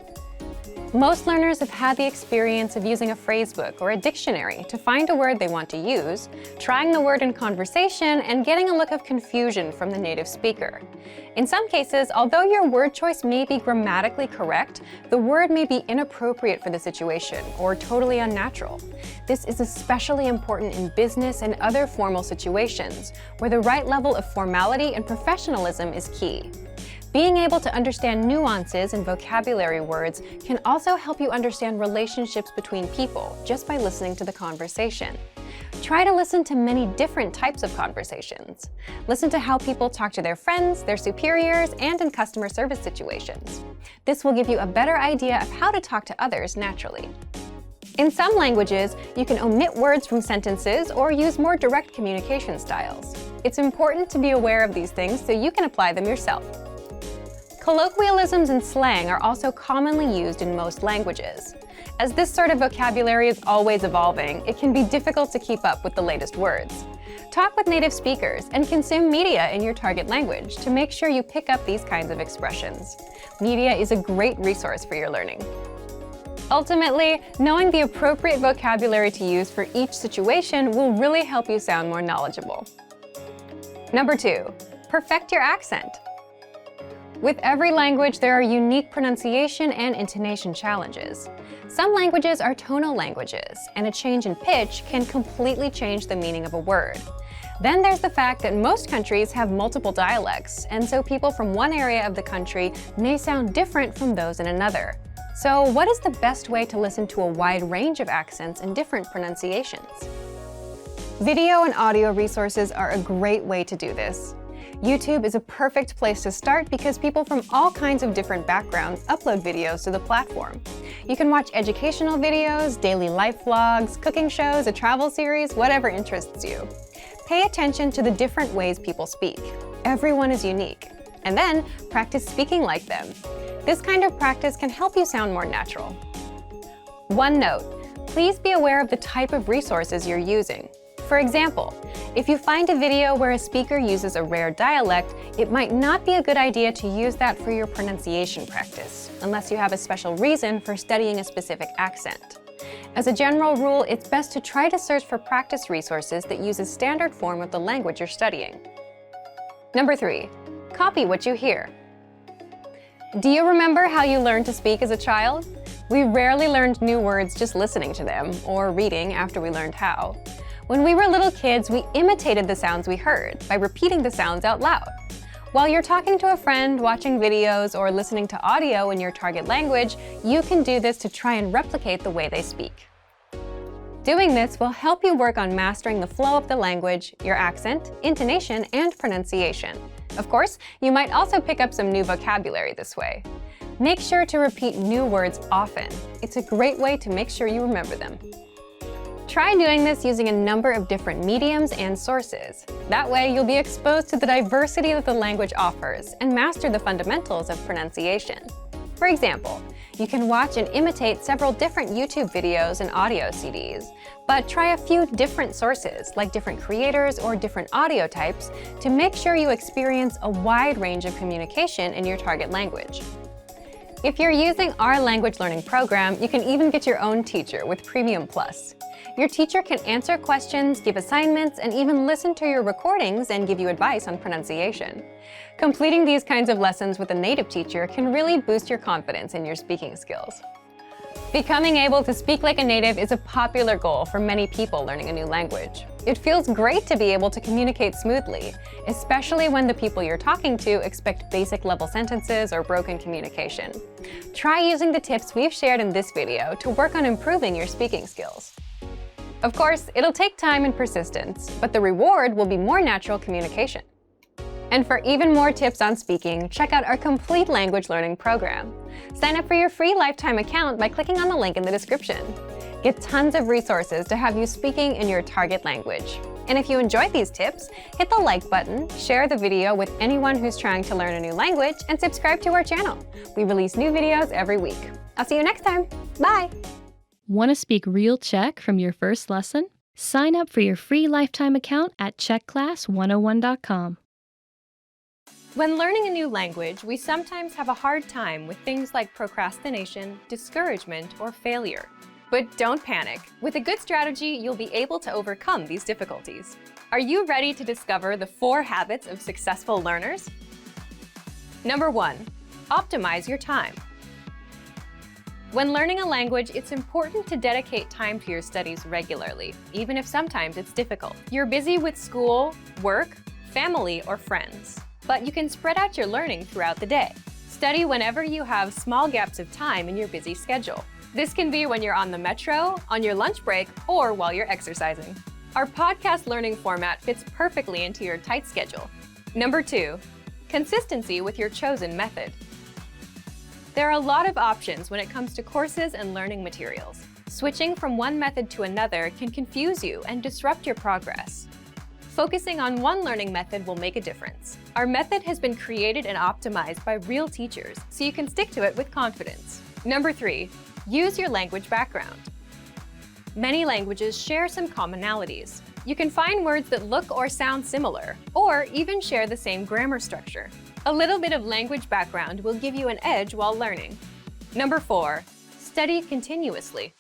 Most learners have had the experience of using a phrasebook or a dictionary to find a word they want to use, trying the word in conversation, and getting a look of confusion from the native speaker. In some cases, although your word choice may be grammatically correct, the word may be inappropriate for the situation or totally unnatural. This is especially important in business and other formal situations, where the right level of formality and professionalism is key. Being able to understand nuances in vocabulary words can also help you understand relationships between people just by listening to the conversation. Try to listen to many different types of conversations. Listen to how people talk to their friends, their superiors, and in customer service situations. This will give you a better idea of how to talk to others naturally. In some languages, you can omit words from sentences or use more direct communication styles. It's important to be aware of these things so you can apply them yourself. Colloquialisms and slang are also commonly used in most languages. As this sort of vocabulary is always evolving, it can be difficult to keep up with the latest words. Talk with native speakers and consume media in your target language to make sure you pick up these kinds of expressions. Media is a great resource for your learning. Ultimately, knowing the appropriate vocabulary to use for each situation will really help you sound more knowledgeable. Number 2, perfect your accent. With every language, there are unique pronunciation and intonation challenges. Some languages are tonal languages, and a change in pitch can completely change the meaning of a word. Then there's the fact that most countries have multiple dialects, and so people from one area of the country may sound different from those in another. So what is the best way to listen to a wide range of accents and different pronunciations? Video and audio resources are a great way to do this. YouTube is a perfect place to start because people from all kinds of different backgrounds upload videos to the platform. You can watch educational videos, daily life vlogs, cooking shows, a travel series, whatever interests you. Pay attention to the different ways people speak. Everyone is unique. And then practice speaking like them. This kind of practice can help you sound more natural. One note, please be aware of the type of resources you're using. For example, if you find a video where a speaker uses a rare dialect, it might not be a good idea to use that for your pronunciation practice, unless you have a special reason for studying a specific accent. As a general rule, it's best to try to search for practice resources that use a standard form of the language you're studying. Number 3, copy what you hear. Do you remember how you learned to speak as a child? We rarely learned new words just listening to them, or reading after we learned how. When we were little kids, we imitated the sounds we heard by repeating the sounds out loud. While you're talking to a friend, watching videos, or listening to audio in your target language, you can do this to try and replicate the way they speak. Doing this will help you work on mastering the flow of the language, your accent, intonation, and pronunciation. Of course, you might also pick up some new vocabulary this way. Make sure to repeat new words often. It's a great way to make sure you remember them. Try doing this using a number of different mediums and sources. That way, you'll be exposed to the diversity that the language offers and master the fundamentals of pronunciation. For example, you can watch and imitate several different YouTube videos and audio CDs, but try a few different sources, like different creators or different audio types, to make sure you experience a wide range of communication in your target language. If you're using our language learning program, you can even get your own teacher with Premium Plus. Your teacher can answer questions, give assignments, and even listen to your recordings and give you advice on pronunciation. Completing these kinds of lessons with a native teacher can really boost your confidence in your speaking skills. Becoming able to speak like a native is a popular goal for many people learning a new language. It feels great to be able to communicate smoothly, especially when the people you're talking to expect basic level sentences or broken communication. Try using the tips we've shared in this video to work on improving your speaking skills. Of course, it'll take time and persistence, but the reward will be more natural communication. And for even more tips on speaking, check out our complete language learning program. Sign up for your free lifetime account by clicking on the link in the description. Get tons of resources to have you speaking in your target language. And if you enjoyed these tips, hit the like button, share the video with anyone who's trying to learn a new language, and subscribe to our channel. We release new videos every week. I'll see you next time. Bye! Want to speak real Czech from your first lesson? Sign up for your free lifetime account at czechclass101.com. When learning a new language, we sometimes have a hard time with things like procrastination, discouragement, or failure. But don't panic. With a good strategy, you'll be able to overcome these difficulties. Are you ready to discover the 4 habits of successful learners? Number 1, optimize your time. When learning a language, it's important to dedicate time to your studies regularly, even if sometimes it's difficult. You're busy with school, work, family, or friends, but you can spread out your learning throughout the day. Study whenever you have small gaps of time in your busy schedule. This can be when you're on the metro, on your lunch break, or while you're exercising. Our podcast learning format fits perfectly into your tight schedule. Number 2, consistency with your chosen method. There are a lot of options when it comes to courses and learning materials. Switching from one method to another can confuse you and disrupt your progress. Focusing on one learning method will make a difference. Our method has been created and optimized by real teachers, so you can stick to it with confidence. Number 3, use your language background. Many languages share some commonalities. You can find words that look or sound similar, or even share the same grammar structure. A little bit of language background will give you an edge while learning. Number 4, study continuously.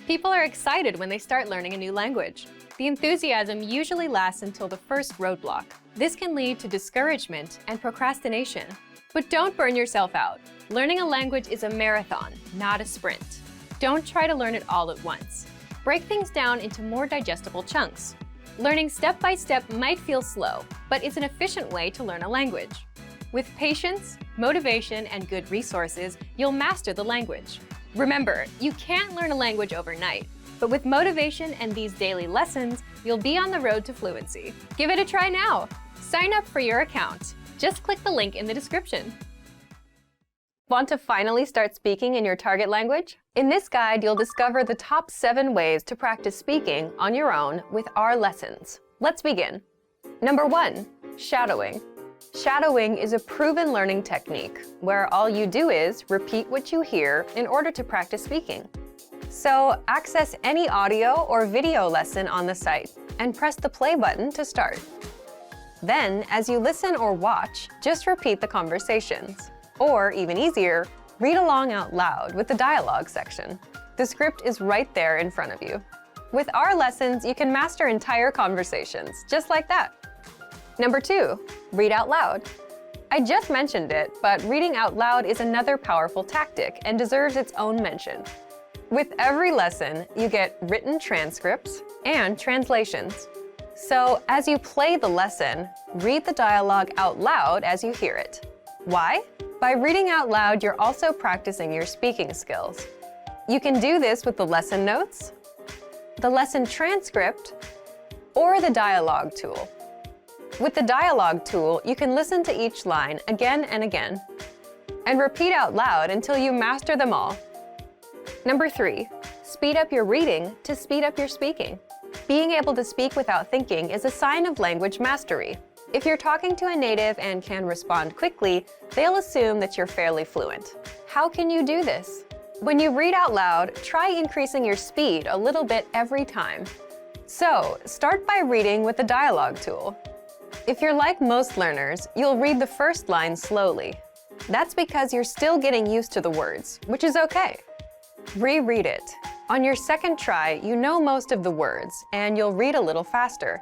People are excited when they start learning a new language. The enthusiasm usually lasts until the first roadblock. This can lead to discouragement and procrastination. But don't burn yourself out. Learning a language is a marathon, not a sprint. Don't try to learn it all at once. Break things down into more digestible chunks. Learning step by step might feel slow, but it's an efficient way to learn a language. With patience, motivation, and good resources, you'll master the language. Remember, you can't learn a language overnight, but with motivation and these daily lessons, you'll be on the road to fluency. Give it a try now. Sign up for your account. Just click the link in the description. Want to finally start speaking in your target language? In this guide, you'll discover the top 7 ways to practice speaking on your own with our lessons. Let's begin. Number 1, shadowing. Shadowing is a proven learning technique where all you do is repeat what you hear in order to practice speaking. So access any audio or video lesson on the site and press the play button to start. Then, as you listen or watch, just repeat the conversations. Or, even easier, read along out loud with the dialogue section. The script is right there in front of you. With our lessons, you can master entire conversations, just like that. Number 2, read out loud. I just mentioned it, but reading out loud is another powerful tactic and deserves its own mention. With every lesson, you get written transcripts and translations. So, as you play the lesson, read the dialogue out loud as you hear it. Why? By reading out loud, you're also practicing your speaking skills. You can do this with the lesson notes, the lesson transcript, or the dialogue tool. With the dialogue tool, you can listen to each line again and again, and repeat out loud until you master them all. Number 3, speed up your reading to speed up your speaking. Being able to speak without thinking is a sign of language mastery. If you're talking to a native and can respond quickly, they'll assume that you're fairly fluent. How can you do this? When you read out loud, try increasing your speed a little bit every time. So, start by reading with the dialogue tool. If you're like most learners, you'll read the first line slowly. That's because you're still getting used to the words, which is okay. Reread it. On your second try, you know most of the words, and you'll read a little faster.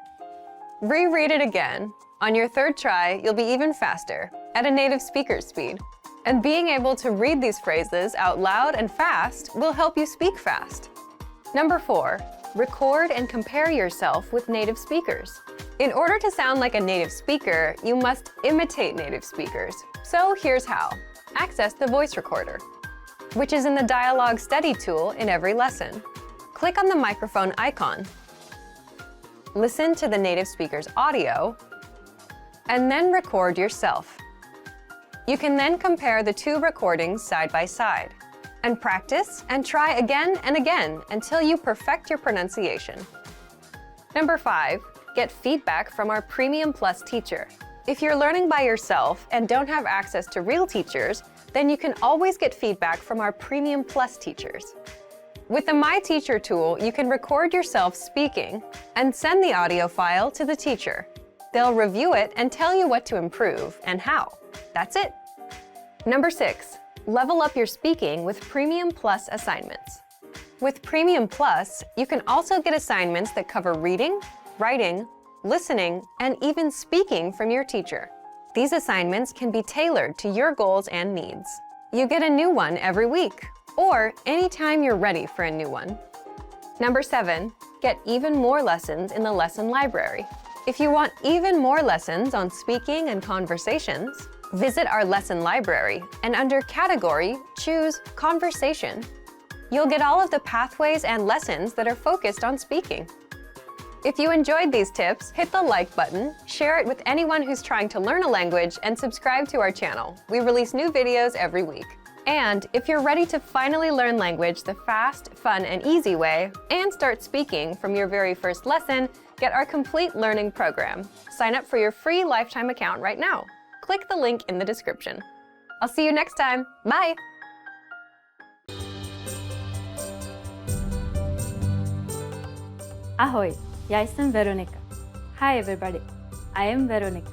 Reread it again. On your third try, you'll be even faster, at a native speaker's speed. And being able to read these phrases out loud and fast will help you speak fast. Number 4, record and compare yourself with native speakers. In order to sound like a native speaker, you must imitate native speakers. So here's how. Access the voice recorder, which is in the dialogue study tool in every lesson. Click on the microphone icon. Listen to the native speaker's audio, and then record yourself. You can then compare the 2 recordings side by side, and practice and try again and again until you perfect your pronunciation. Number 5, get feedback from our Premium Plus teacher. If you're learning by yourself and don't have access to real teachers, then you can always get feedback from our Premium Plus teachers. With the My Teacher tool, you can record yourself speaking and send the audio file to the teacher. They'll review it and tell you what to improve and how. That's it. Number 6, level up your speaking with Premium Plus assignments. With Premium Plus, you can also get assignments that cover reading, writing, listening, and even speaking from your teacher. These assignments can be tailored to your goals and needs. You get a new one every week, or anytime you're ready for a new one. Number 7, get even more lessons in the lesson library. If you want even more lessons on speaking and conversations, visit our lesson library and under Category, choose Conversation. You'll get all of the pathways and lessons that are focused on speaking. If you enjoyed these tips, hit the like button, share it with anyone who's trying to learn a language, and subscribe to our channel. We release new videos every week. And if you're ready to finally learn language the fast, fun, and easy way, and start speaking from your very first lesson, get our complete learning program. Sign up for your free lifetime account right now. Click the link in the description. I'll see you next time. Bye! Ahoj, já jsem Veronika. Hi everybody, I am Veronika.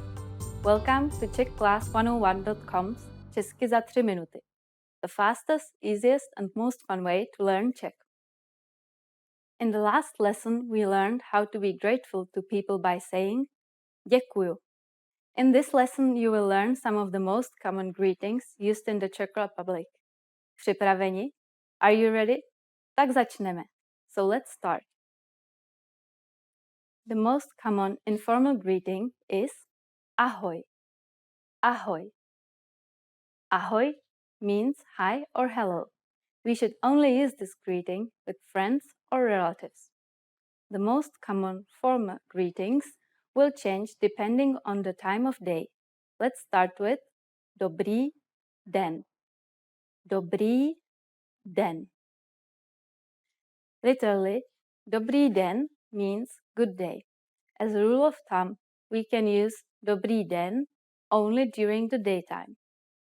Welcome to CzechClass101.com's Česky za 3 minuty, the fastest, easiest and most fun way to learn Czech. In the last lesson, we learned how to be grateful to people by saying děkuju. In this lesson, you will learn some of the most common greetings used in the Czech Republic. Připraveni? Are you ready? Tak začneme. So let's start. The most common informal greeting is ahoj. Ahoj. Ahoj means hi or hello. We should only use this greeting with friends or relatives. The most common formal greetings will change depending on the time of day. Let's start with dobrý den. Dobrý den. Literally, dobrý den means good day. As a rule of thumb, we can use dobrý den only during the daytime,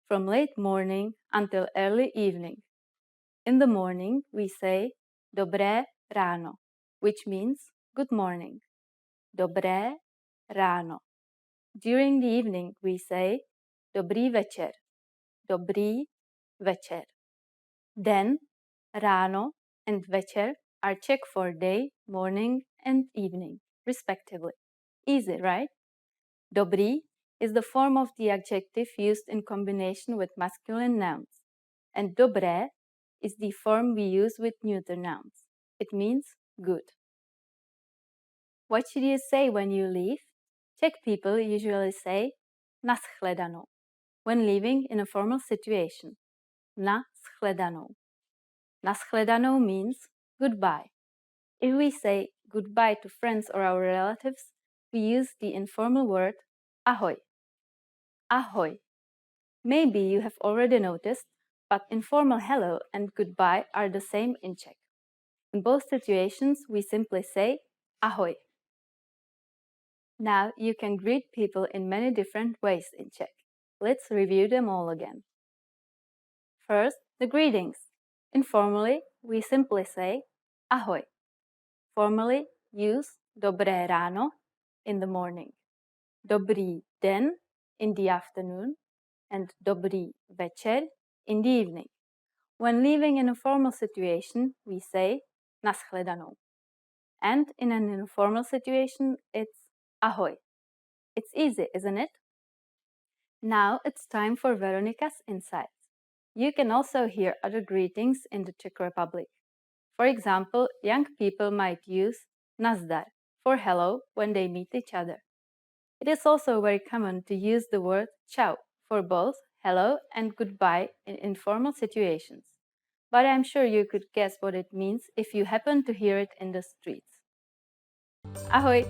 from late morning until early evening. In the morning, we say dobré ráno, which means good morning. Dobré ráno. During the evening, we say dobrý večer. Dobrý večer. Den, ráno, and večer are Czech for day, morning, and evening, respectively. Easy, right? Dobrý is the form of the adjective used in combination with masculine nouns, and dobré is the form we use with neuter nouns. It means good. What should you say when you leave? Czech people usually say na shledanou when leaving in a formal situation. Na shledanou. Na shledanou means goodbye. If we say goodbye to friends or our relatives, we use the informal word ahoj. Ahoj. Maybe you have already noticed, but informal hello and goodbye are the same in Czech. In both situations, we simply say ahoj. Now you can greet people in many different ways in Czech. Let's review them all again. First, the greetings. Informally, we simply say ahoj. Formally, use dobré ráno in the morning, dobrý den in the afternoon, and dobrý večer in the evening. When leaving in a formal situation, we say na shledanou. And in an informal situation, it's ahoj. It's easy, isn't it? Now it's time for Veronika's insights. You can also hear other greetings in the Czech Republic. For example, young people might use nazdar for hello when they meet each other. It is also very common to use the word čau for both hello and goodbye in informal situations. But I'm sure you could guess what it means if you happen to hear it in the streets. Ahoj!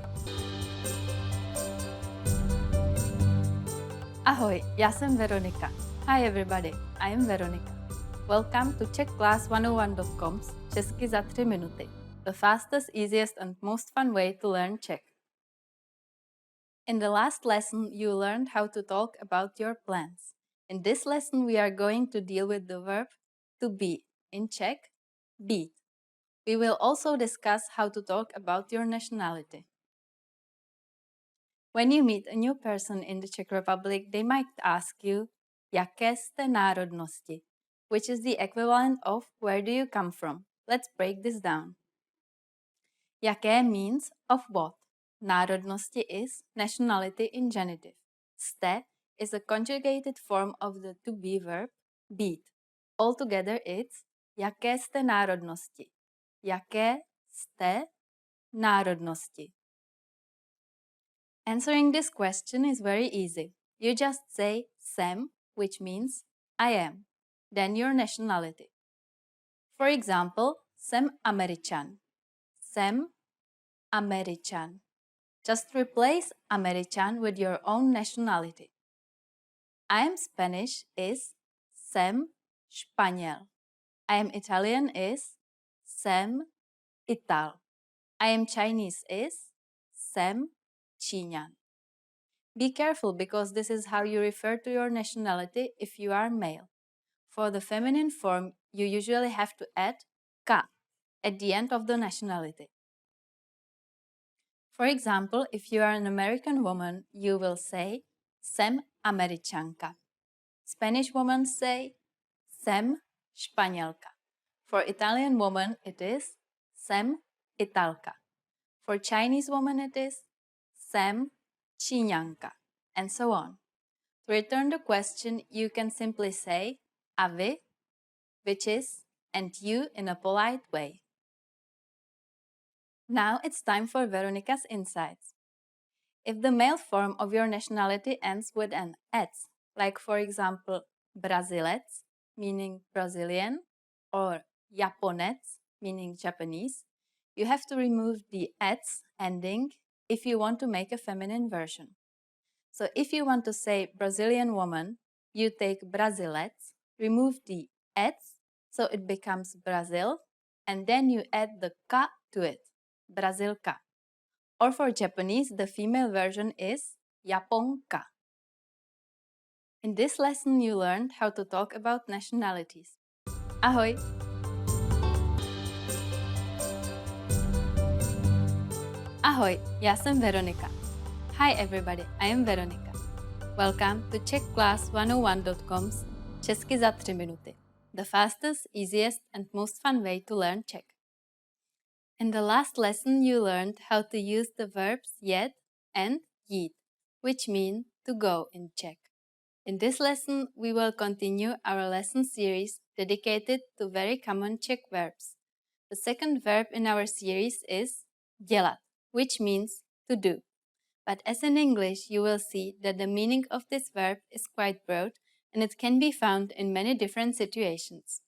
Ahoj, já jsem Veronika. Hi everybody, I am Veronika. Welcome to CzechClass101.com's Česky za 3 minuty, the fastest, easiest and most fun way to learn Czech. In the last lesson, you learned how to talk about your plans. In this lesson, we are going to deal with the verb to be, in Czech, být. We will also discuss how to talk about your nationality. When you meet a new person in the Czech Republic, they might ask you, jaké jste národnosti, which is the equivalent of where do you come from. Let's break this down. Jaké means of what. Národnosti is nationality in genitive. Jste is a conjugated form of the to be verb být. Altogether it's jaké jste národnosti. Jaké jste národnosti. Answering this question is very easy. You just say jsem, which means I am, then your nationality. For example, jsem Američan. Jsem Američan. Just replace Američan with your own nationality. I am Spanish is jsem Španěl. I am Italian is jsem Ital. I am Chinese is jsem Číňan. Be careful because this is how you refer to your nationality if you are male. For the feminine form, you usually have to add ka at the end of the nationality. For example, if you are an American woman, you will say jsem Američanka. Spanish women say jsem Španělka. For Italian woman, it is jsem Italka. For Chinese woman, it is jsem Číňanka, and so on. To return the question, you can simply say a vy, which is and you in a polite way. Now it's time for Veronica's insights. If the male form of your nationality ends with an ec, like for example Brazilec, meaning Brazilian, or Japonec, meaning Japanese, you have to remove the ec ending if you want to make a feminine version. So if you want to say Brazilian woman, you take Brazilec, remove the ec, so it becomes Brazil, and then you add the ka to it, Brazilka. Or for Japanese, the female version is Japonka. In this lesson, you learned how to talk about nationalities. Ahoj! Ahoj, já jsem Veronika. Hi everybody, I am Veronika. Welcome to czechclass101.com's Česky za 3 minuty, the fastest, easiest and most fun way to learn Czech. In the last lesson, you learned how to use the verbs jet and jít, which mean to go in Czech. In this lesson, we will continue our lesson series dedicated to very common Czech verbs. The second verb in our series is dělat, which means to do. But as in English, you will see that the meaning of this verb is quite broad and it can be found in many different situations.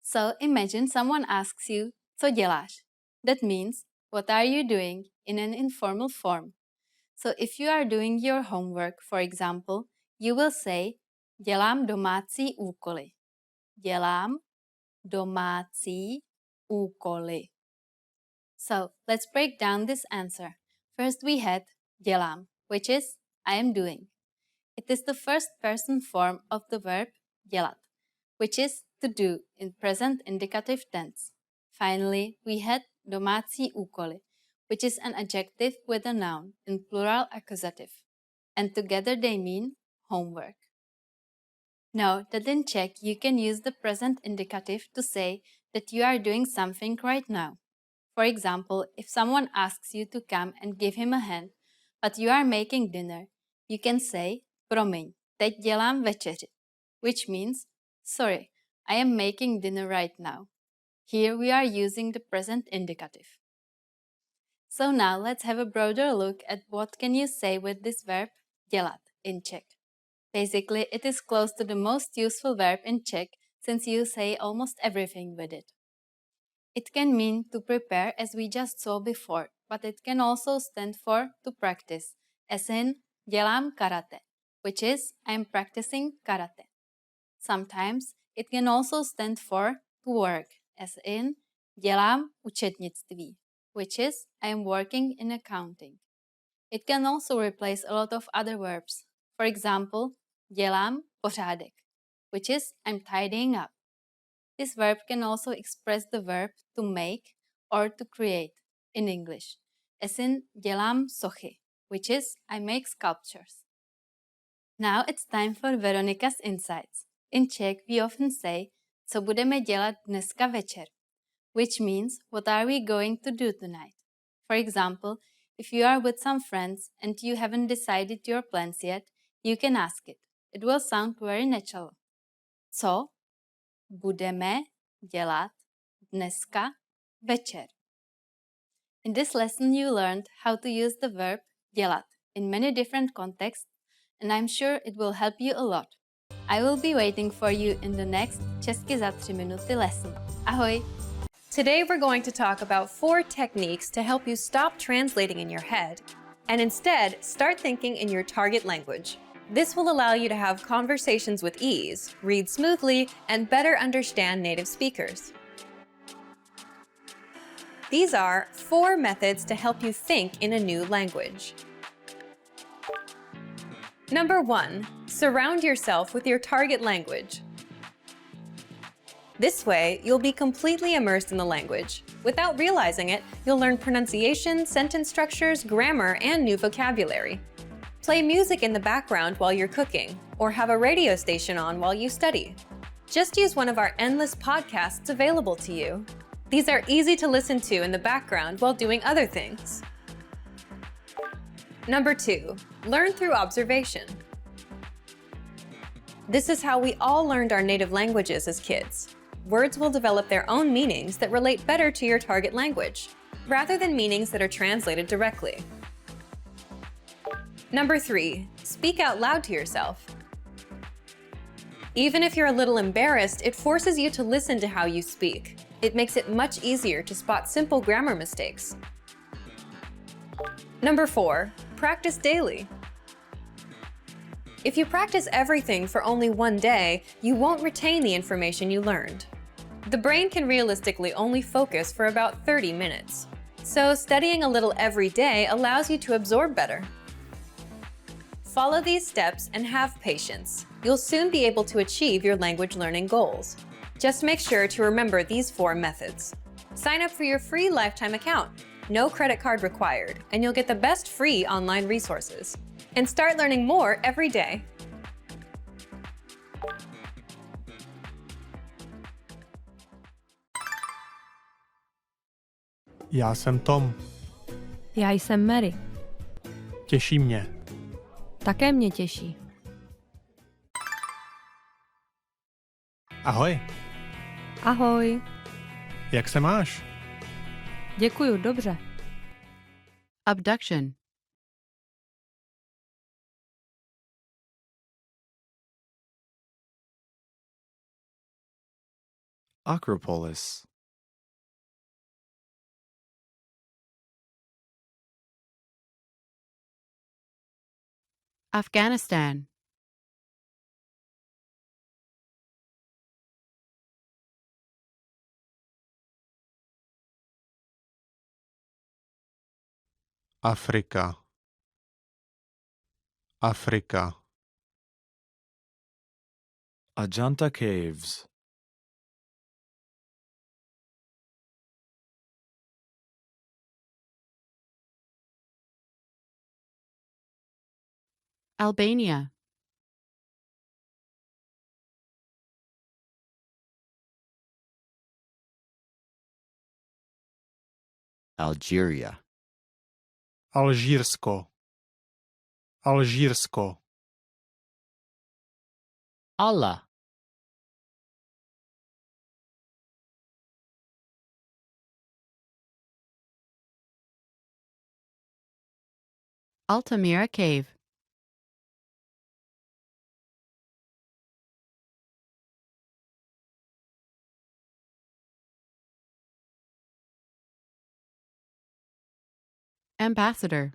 So imagine someone asks you, co děláš? That means, what are you doing, in an informal form. So if you are doing your homework, for example, you will say, dělám domácí úkoly. Dělám domácí úkoly. So let's break down this answer. First we had dělám, which is I am doing. It is the first person form of the verb dělat, which is to do in present indicative tense. Finally, we had domácí úkoly, which is an adjective with a noun in plural accusative, and together they mean homework. Note that in Czech you can use the present indicative to say that you are doing something right now. For example, if someone asks you to come and give him a hand, but you are making dinner, you can say promiň, teď dělám večeři, which means sorry, I am making dinner right now. Here we are using the present indicative. So now let's have a broader look at what can you say with this verb dělat in Czech. Basically, it is close to the most useful verb in Czech since you say almost everything with it. It can mean to prepare as we just saw before, but it can also stand for to practice, as in dělám karate, which is I'm practicing karate. Sometimes it can also stand for to work, as in dělám účetnictví, which is I am working in accounting. It can also replace a lot of other verbs. For example, dělám pořádek, which is I'm tidying up. This verb can also express the verb to make or to create in English, as in dělám sochy, which is I make sculptures. Now it's time for Veronica's insights. In Czech we often say, co budeme dělat dneska večer, which means what are we going to do tonight. For example, if you are with some friends and you haven't decided your plans yet, you can ask it. It will sound very natural. Co budeme dělat dneska večer? In this lesson you learned how to use the verb dělat in many different contexts, and I'm sure it will help you a lot. I will be waiting for you in the next Česky za 3 minuty lesson. Ahoj! Today we're going to talk about 4 techniques to help you stop translating in your head and instead start thinking in your target language. This will allow you to have conversations with ease, read smoothly, and better understand native speakers. These are 4 methods to help you think in a new language. Number 1, surround yourself with your target language. This way, you'll be completely immersed in the language. Without realizing it, you'll learn pronunciation, sentence structures, grammar, and new vocabulary. Play music in the background while you're cooking, or have a radio station on while you study. Just use one of our endless podcasts available to you. These are easy to listen to in the background while doing other things. Number 2, learn through observation. This is how we all learned our native languages as kids. Words will develop their own meanings that relate better to your target language, rather than meanings that are translated directly. Number 3, speak out loud to yourself. Even if you're a little embarrassed, it forces you to listen to how you speak. It makes it much easier to spot simple grammar mistakes. Number 4, practice daily. If you practice everything for only one day, you won't retain the information you learned. The brain can realistically only focus for about 30 minutes. So studying a little every day allows you to absorb better. Follow these steps and have patience. You'll soon be able to achieve your language learning goals. Just make sure to remember these 4 methods. Sign up for your free lifetime account. No credit card required, and you'll get the best free online resources. And start learning more every day. Já jsem Tom. Já jsem Mary. Těší mě. Také mě těší. Ahoj, Ahoj. jak se máš? Děkuju, dobře. Abduction. Acropolis. Afghanistan. Afrika. Afrika. Ajanta Caves. Albania. Algeria, Alžírsko. Alžírsko. Allah, Altamira Cave. Ambassador.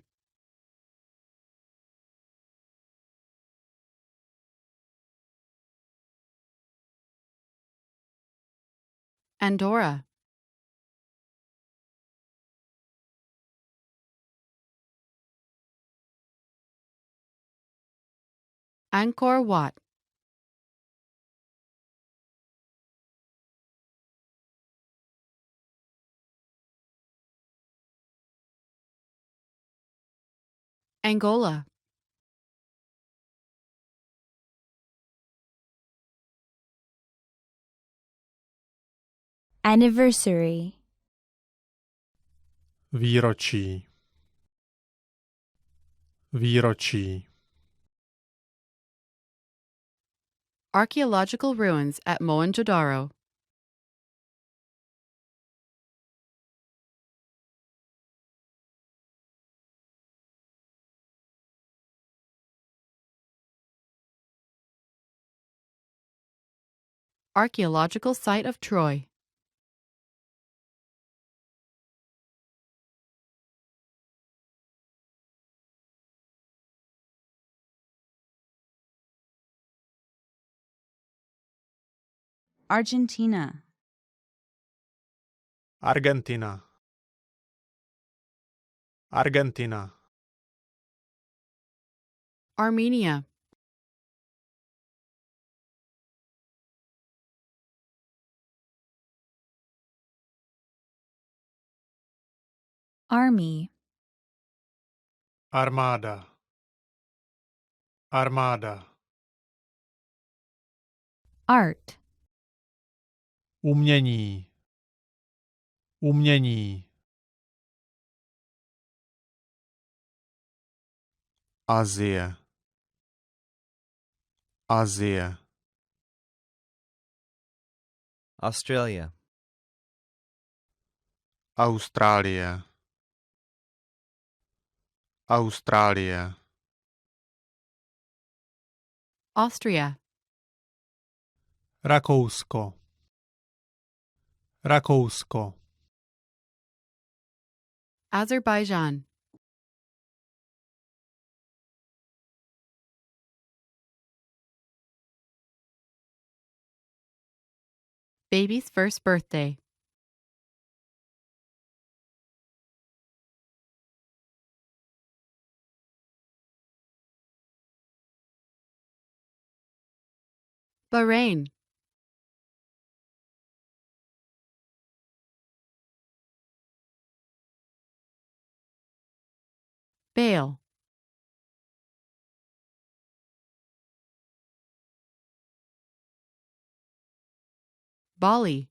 Andorra. Angkor Wat. Angola. Anniversary. Výročí. Výročí. Archaeological ruins at Mohenjo-daro. Archaeological site of Troy. Argentina. Argentina. Argentina. Armenia. Army. Armáda. Armáda. Art. Umění. Umění. Asie. Asie. Australia. Austrálie. Austrálie. Austria. Rakousko. Rakousko. Azerbaijan. Baby's first birthday. Bahrain. Bale. Bali.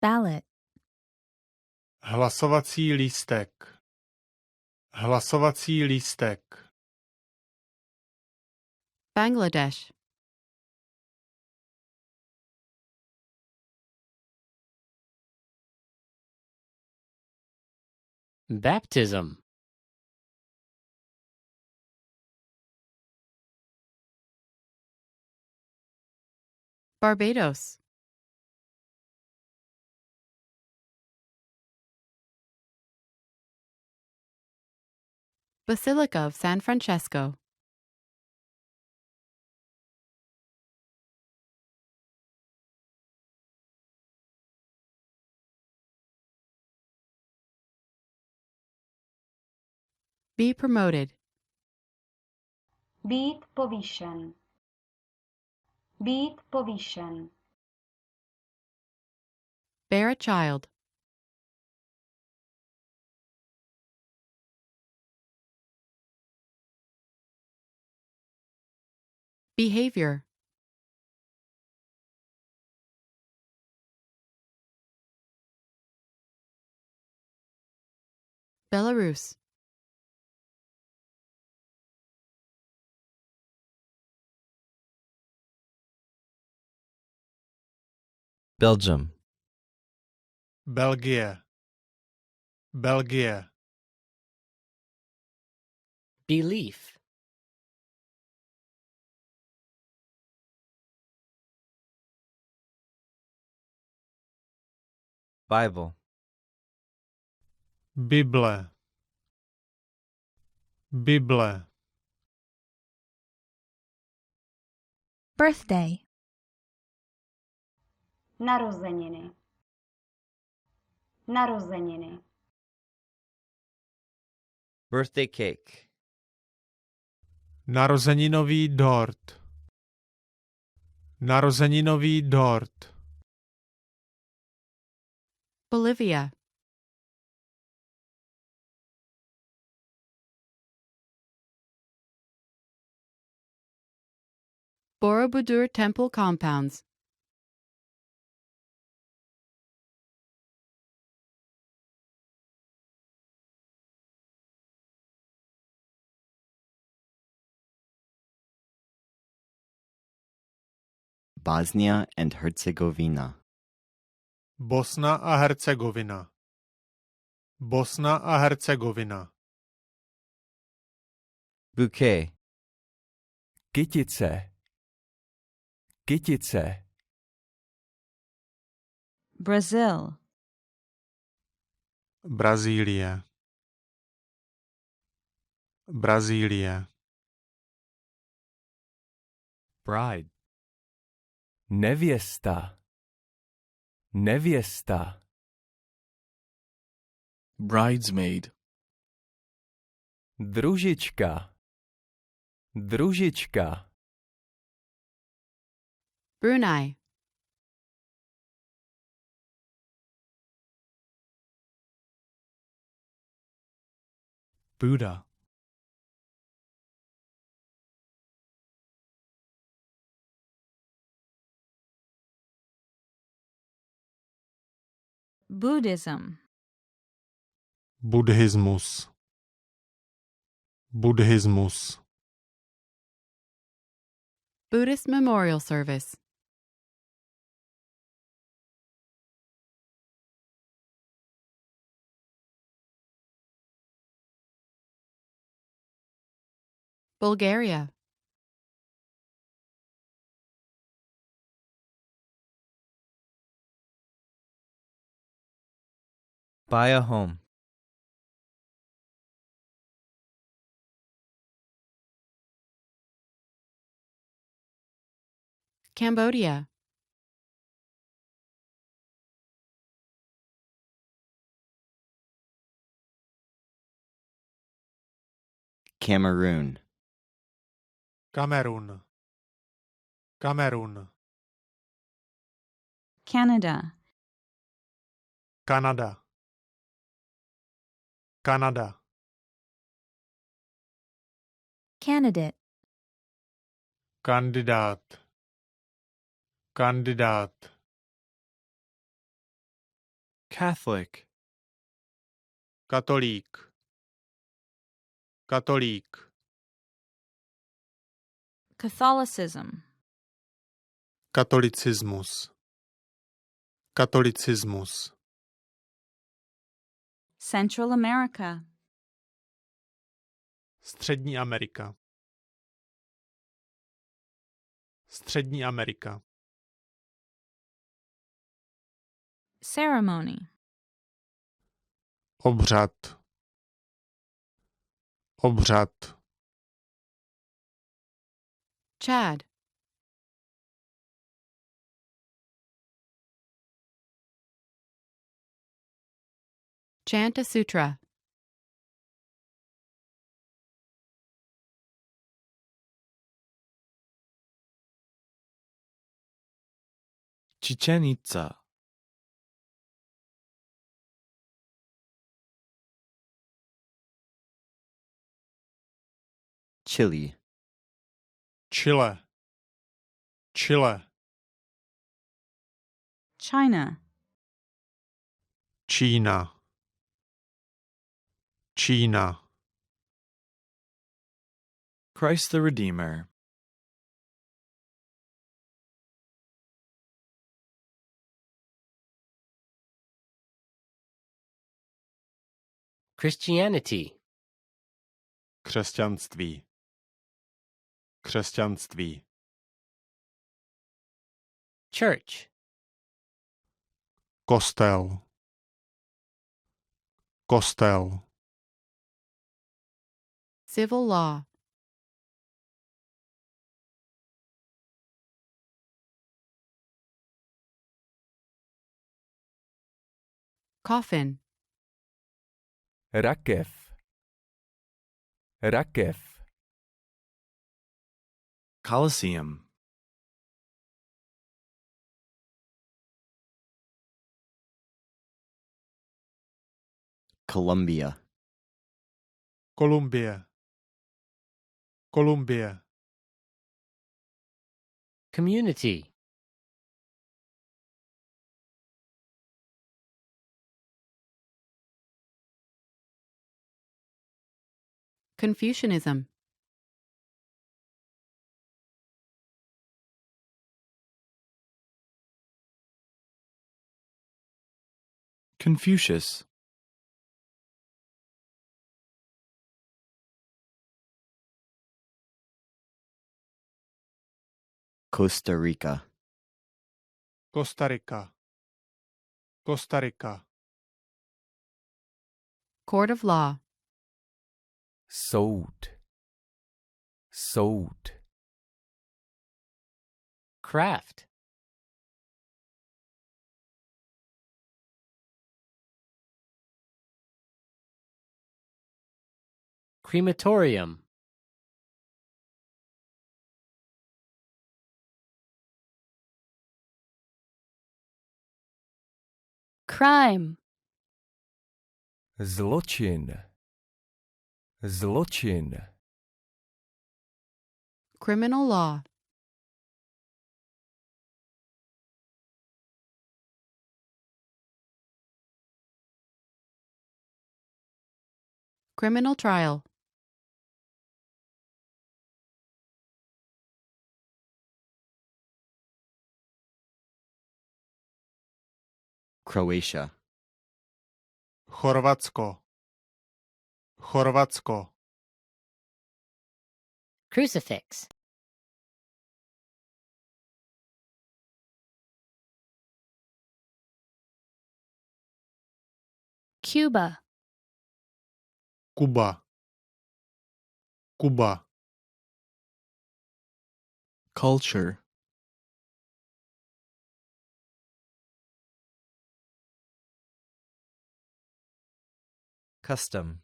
Ballot. Hlasovací lístek. Hlasovací lístek. Bangladesh. Baptism. Barbados. Basilica of San Francesco. Be promoted. Být povýšen. Být povýšen. Bear a child. Behavior. Belarus. Belgium. Belgie. Belgie. Belief. Bible. Bible. Bible. Birthday. Narozeniny. Narozeniny. Birthday cake. Narozeninový dort. Narozeninový dort. Bolivia. Borobudur Temple compounds. Bosnia and Herzegovina. Bosna a Hercegovina. Bosna a Hercegovina. Bouquet. Kytice. Kytice. Brazil. Brazílie. Brazílie. Bride. Nevěsta. Nevěsta. Bridesmaid. Družička. Družička. Brunei. Buddha. Buddhism. Buddhismus. Buddhismus. Buddhist memorial service. Bulgaria. Buy a home. Cambodia. Cameroon. Kamerun. Kamerun. Canada. Kanada. Kanada. Candidate. Kandidát. Kandidát. Catholic. Katolík. Katolík. Catholicism. Katolicismus. Katolicismus. Central America. Střední Amerika. Střední Amerika. Ceremony. Obřad. Obřad. Chad. Chant a Sutra. Chichen Itza. Chile. Chile. Chile. China. Čína. Čína. Christ the Redeemer. Christianity. Křesťanství. Křesťanství. Church. Kostel. Kostel. Civil law. Coffin. Rakev. Rakev. Colosseum. Colombia. Kolumbie. Kolumbie. Community. Confucianism. Confucius. Costa Rica. Costa Rica. Costa Rica. Court of law. Soud. Soud. Craft. Crematorium. Crime. Zločin. Zločin. Criminal law. Criminal trial. Croatia. Chorvatsko. Chorvatsko. Crucifix. Cuba. Kuba. Kuba. Culture. Custom.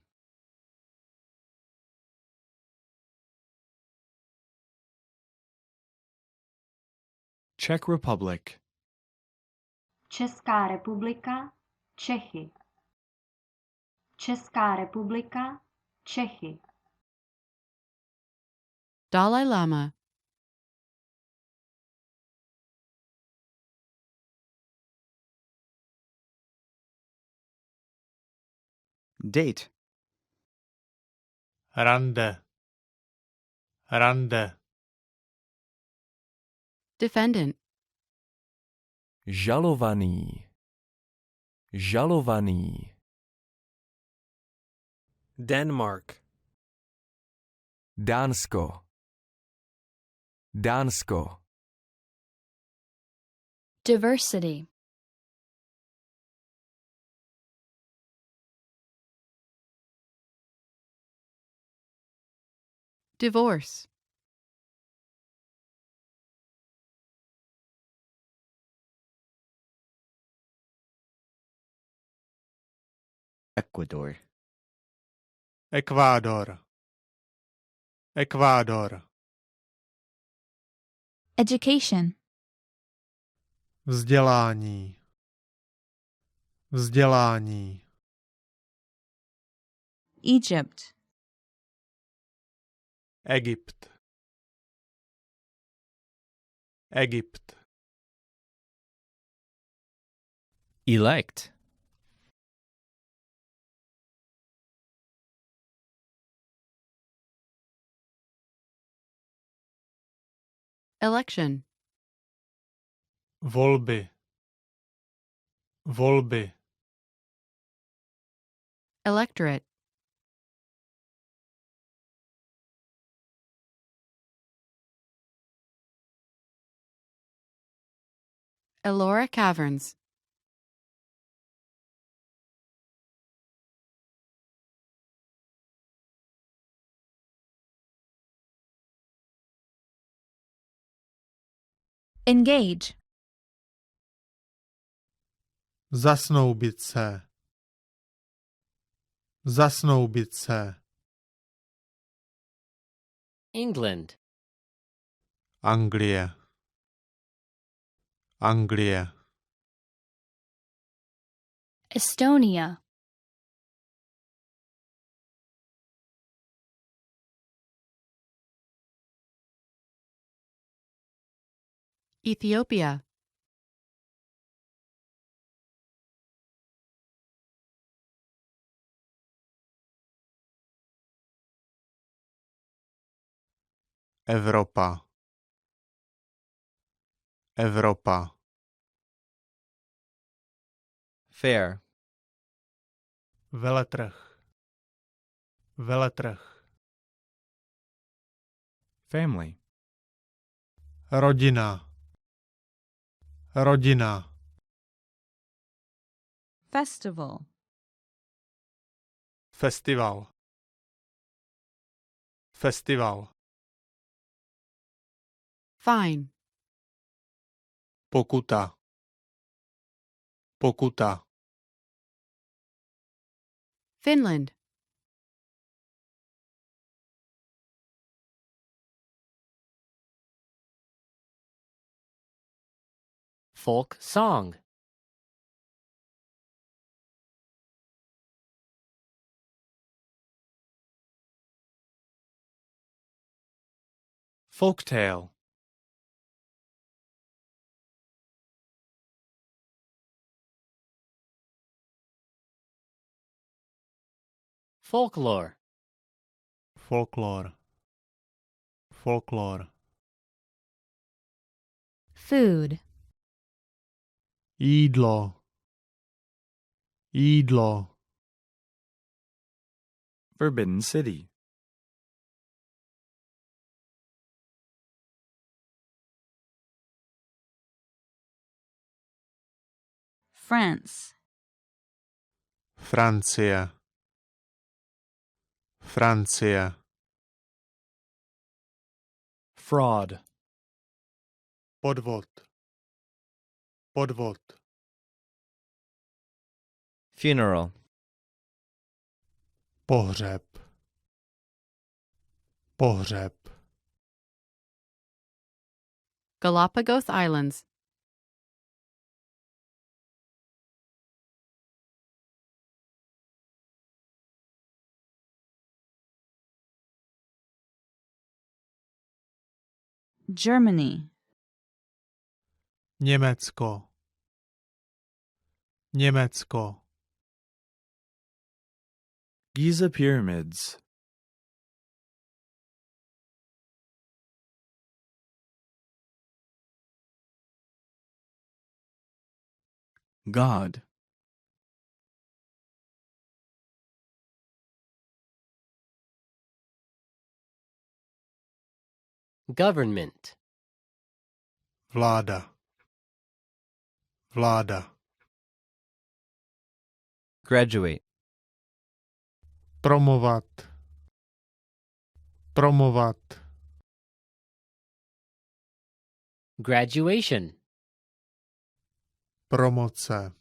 Czech Republic. Česká republika, Čechy. Česká republika, Čechy. Dalai Lama. Date. Rande. Rande. Defendant. Žalovaný. Žalovaný. Denmark. Dánsko. Dánsko. Diversity. Divorce. Ecuador. Ekvádor. Ekvádor. Education. Vzdělání. Vzdělání. Egypt. Egypt. Egypt. Elect. Election. Volby. Volby. Electorate. Ellora Caverns. Engage. Zasnoubit se. Zasnoubit se. England. Anglie. Anglie. Estonia. Ethiopia. Evropa. Evropa. Fair. Veletrh. Veletrh. Family. Rodina. Rodina. Festival. Festival. Festival. Fine. Pokuta. Pokuta. Finland. Folk song. Folktale. Folklore. Folklore. Folklore. Food. Jídlo. Jídlo. Forbidden City. France. Francie. Francie. Fraud. Podvod. Podvod. Funeral. Pohřeb. Pohřeb. Galapagos Islands. Germany. Německo. Německo. Giza Pyramids. God. Government. Vláda. Vláda. Graduate. Promovat. Promovat. Graduation. Promoce.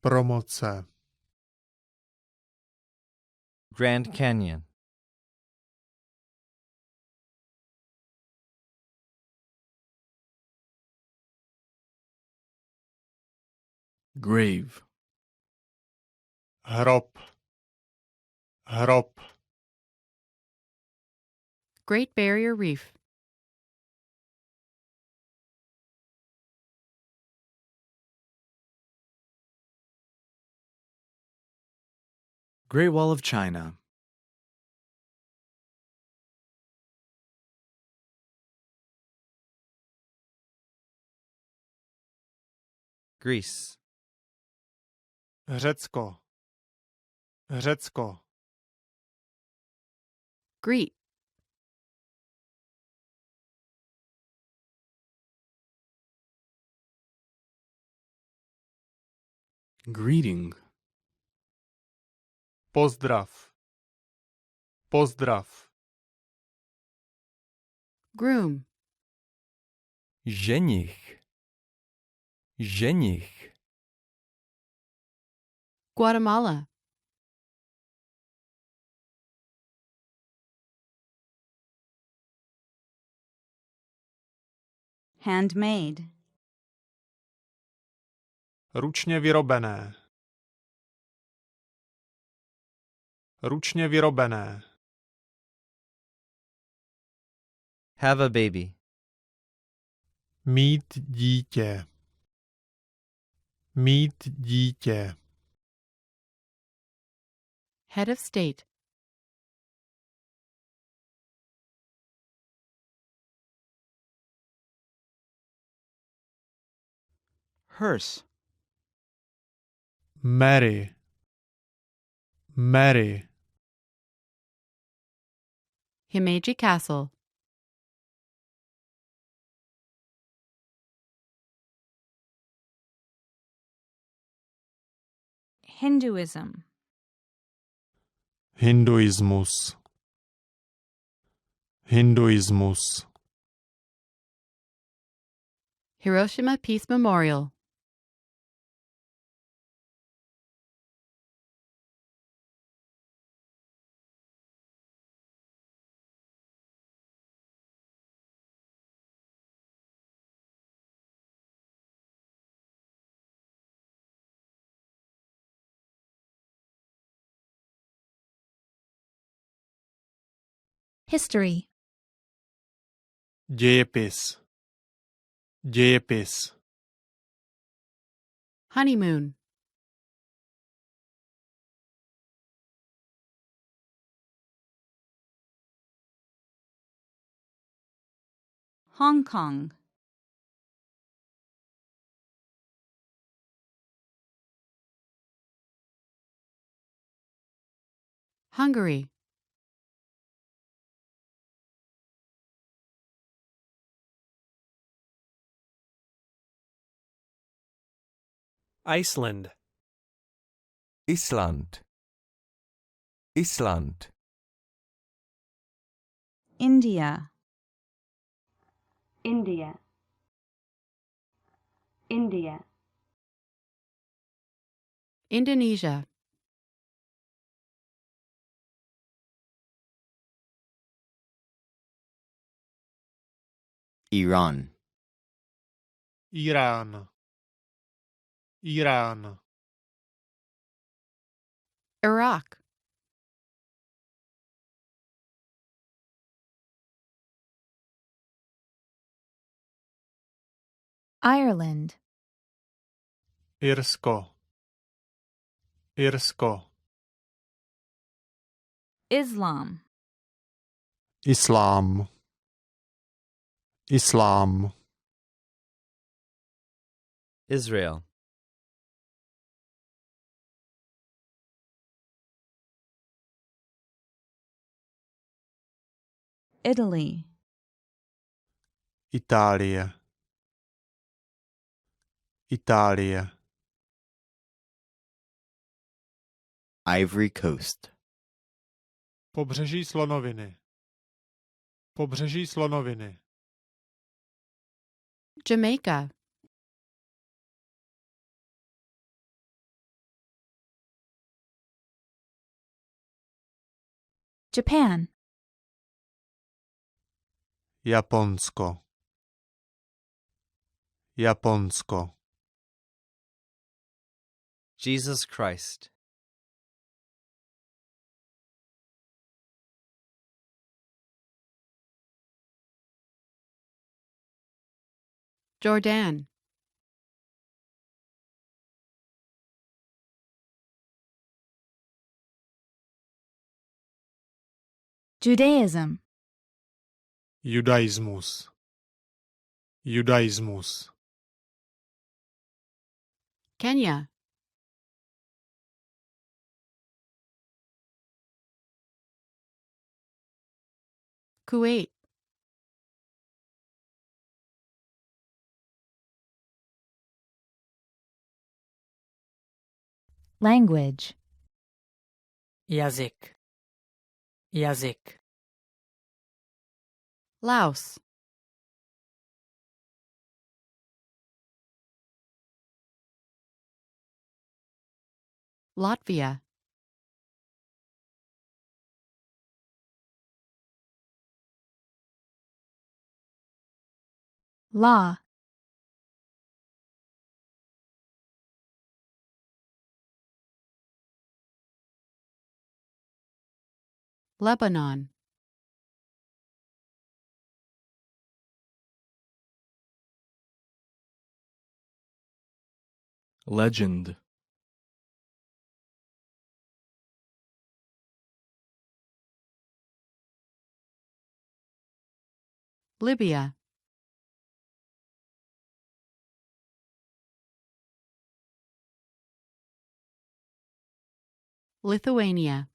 Promoce. Grand Canyon. Grave. Hrob. Hrob. Great Barrier Reef. Great Wall of China. Greece. Řecko. Řecko. Greet. Greeting. Pozdrav. Pozdrav. Groom. Ženich. Ženich. Guatemala. Handmade. Ručně vyrobené. Ručně vyrobené. Have a baby. Mít dítě. Mít dítě. Head of state. Hearse. Mary. Mary. Himeji Castle. Hinduism. Hinduismus. Hinduismus. Hiroshima Peace Memorial. History. Dějepis. Dějepis. Honeymoon. Hong Kong. Hungary. Iceland. Island. Island. India. India. India. Indonesia. Iran. Irán. Irán. Iraq. Ireland. Irsko. Irsko. Islam. Islám. Islám. Israel. Italy. Itálie. Itálie. Ivory Coast. Pobřeží slonoviny. Pobřeží slonoviny. Jamaica. Japan. Japonsko. Japonsko. Jesus Christ. Jordan. Judaism. Judaismus. Judaismus. Kenya. Kuwait. Language. Jazyk. Jazyk. Laos. Latvia. Law. Lebanon. Legend. Libya. Lithuania.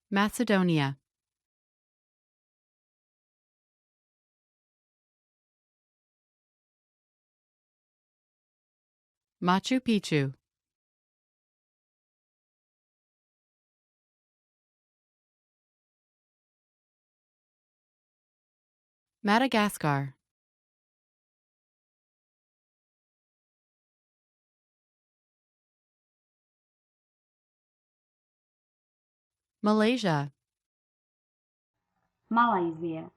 Macedonia. Machu Picchu. Madagascar. Malaysia. Malajsie.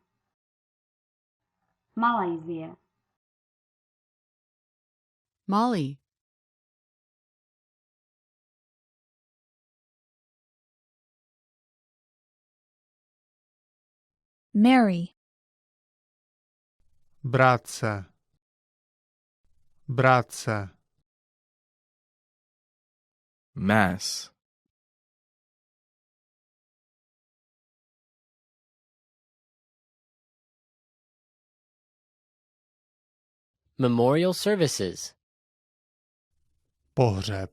Malajsie. Mali. Mary. Bratce. Bratce. Mass. Memorial services. Pohřeb.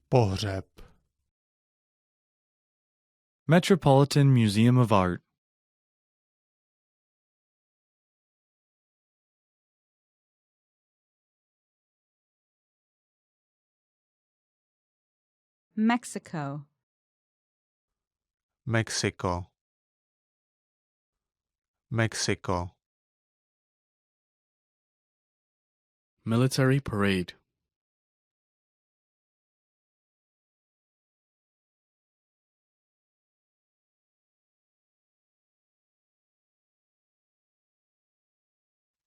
Pohřeb. Metropolitan Museum of Art. Mexico. Mexiko. Mexiko. Military parade.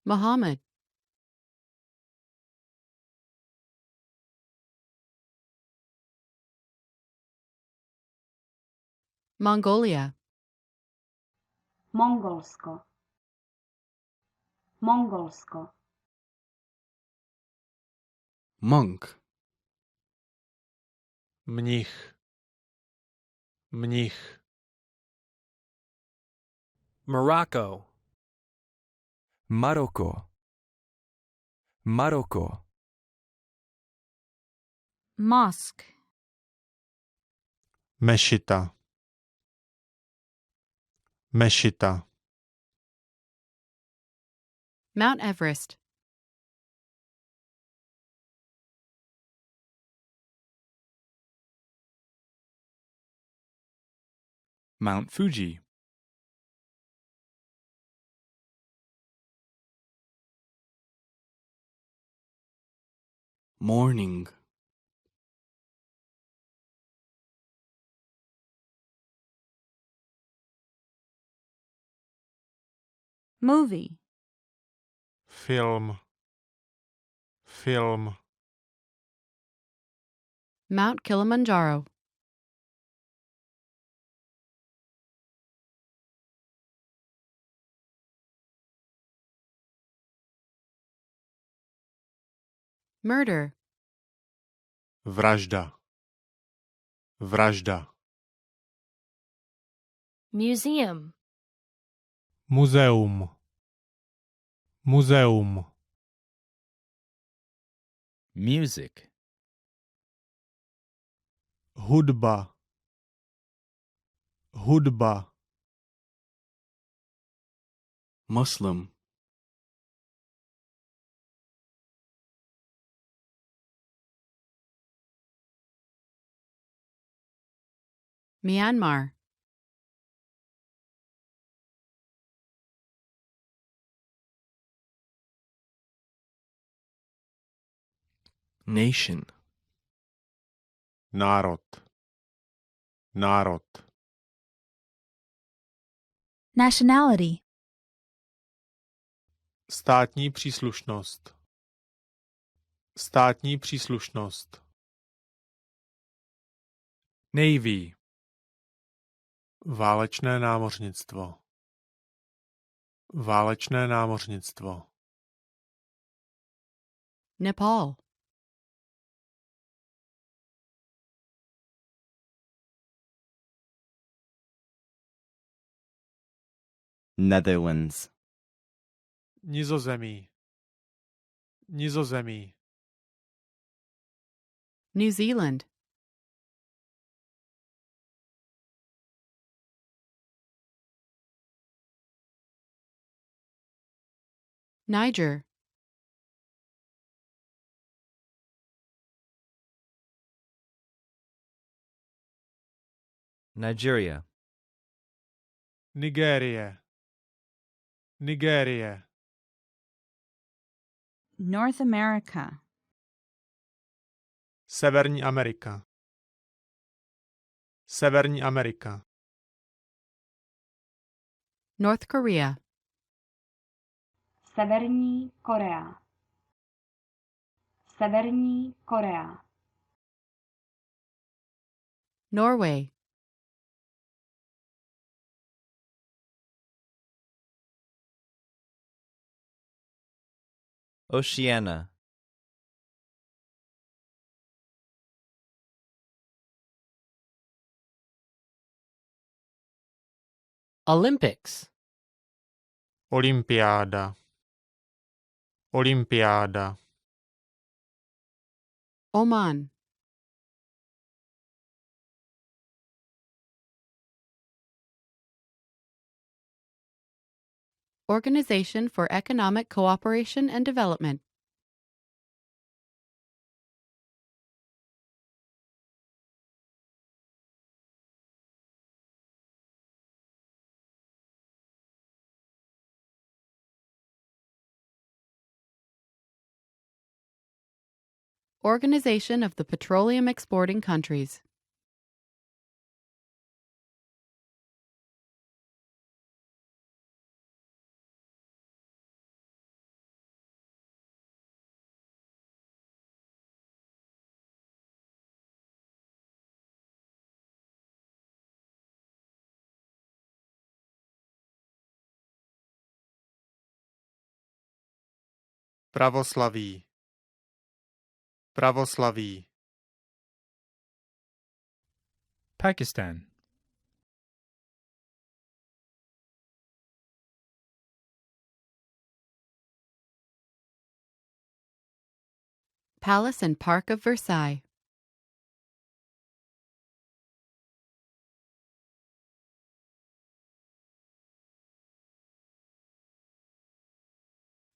Muhammad. Mongolia. Mongolsko. Mongolsko. Monk. Mnich. Mnich. Morocco. Maroko. Maroko. Mosque. Mešita. Mešita. Mount Everest. Mount Fuji. Morning. Movie. Film. Film. Mount Kilimanjaro. Murder. Vražda. Vražda. Museum. Muzeum. Muzeum. Music. Hudba. Hudba. Muslim. Myanmar. Nation. Národ. Národ. Nationality. Státní příslušnost. Státní příslušnost. Navy. Válečné námořnictvo. Válečné námořnictvo. Nepal. Netherlands. Nizozemí. Nizozemí. New Zealand. Niger. Nigeria. Nigérie. Nigérie. North America. Severní Amerika. Severní Amerika. North Korea. Severní Korea. Severní Korea. Norway. Oceania. Olympics. Olympiáda. Olympiáda. Oman. Organization for Economic Cooperation and Development. Organization of the Petroleum Exporting Countries. Pravoslaví. Pravoslaví. Pakistan. Palace and Park of Versailles.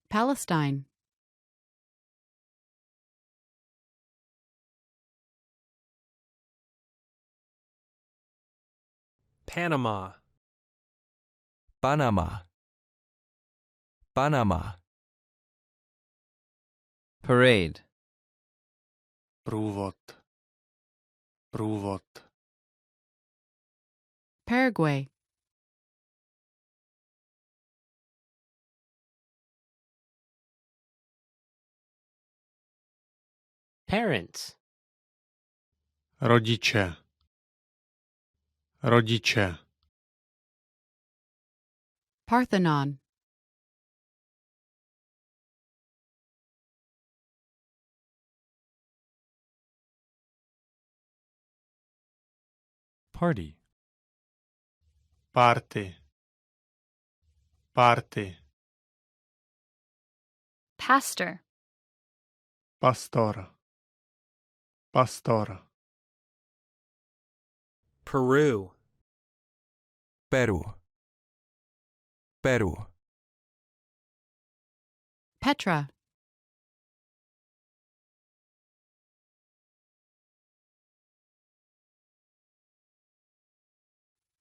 Palestine. Panama. Panama. Panama. Parade. Průvod. Průvod. Paraguay. Parents. Rodiče. Rodiče. Parthenon. Party. Party. Party. Pastor. Pastor. Pastor. Peru. Peru. Peru. Petra.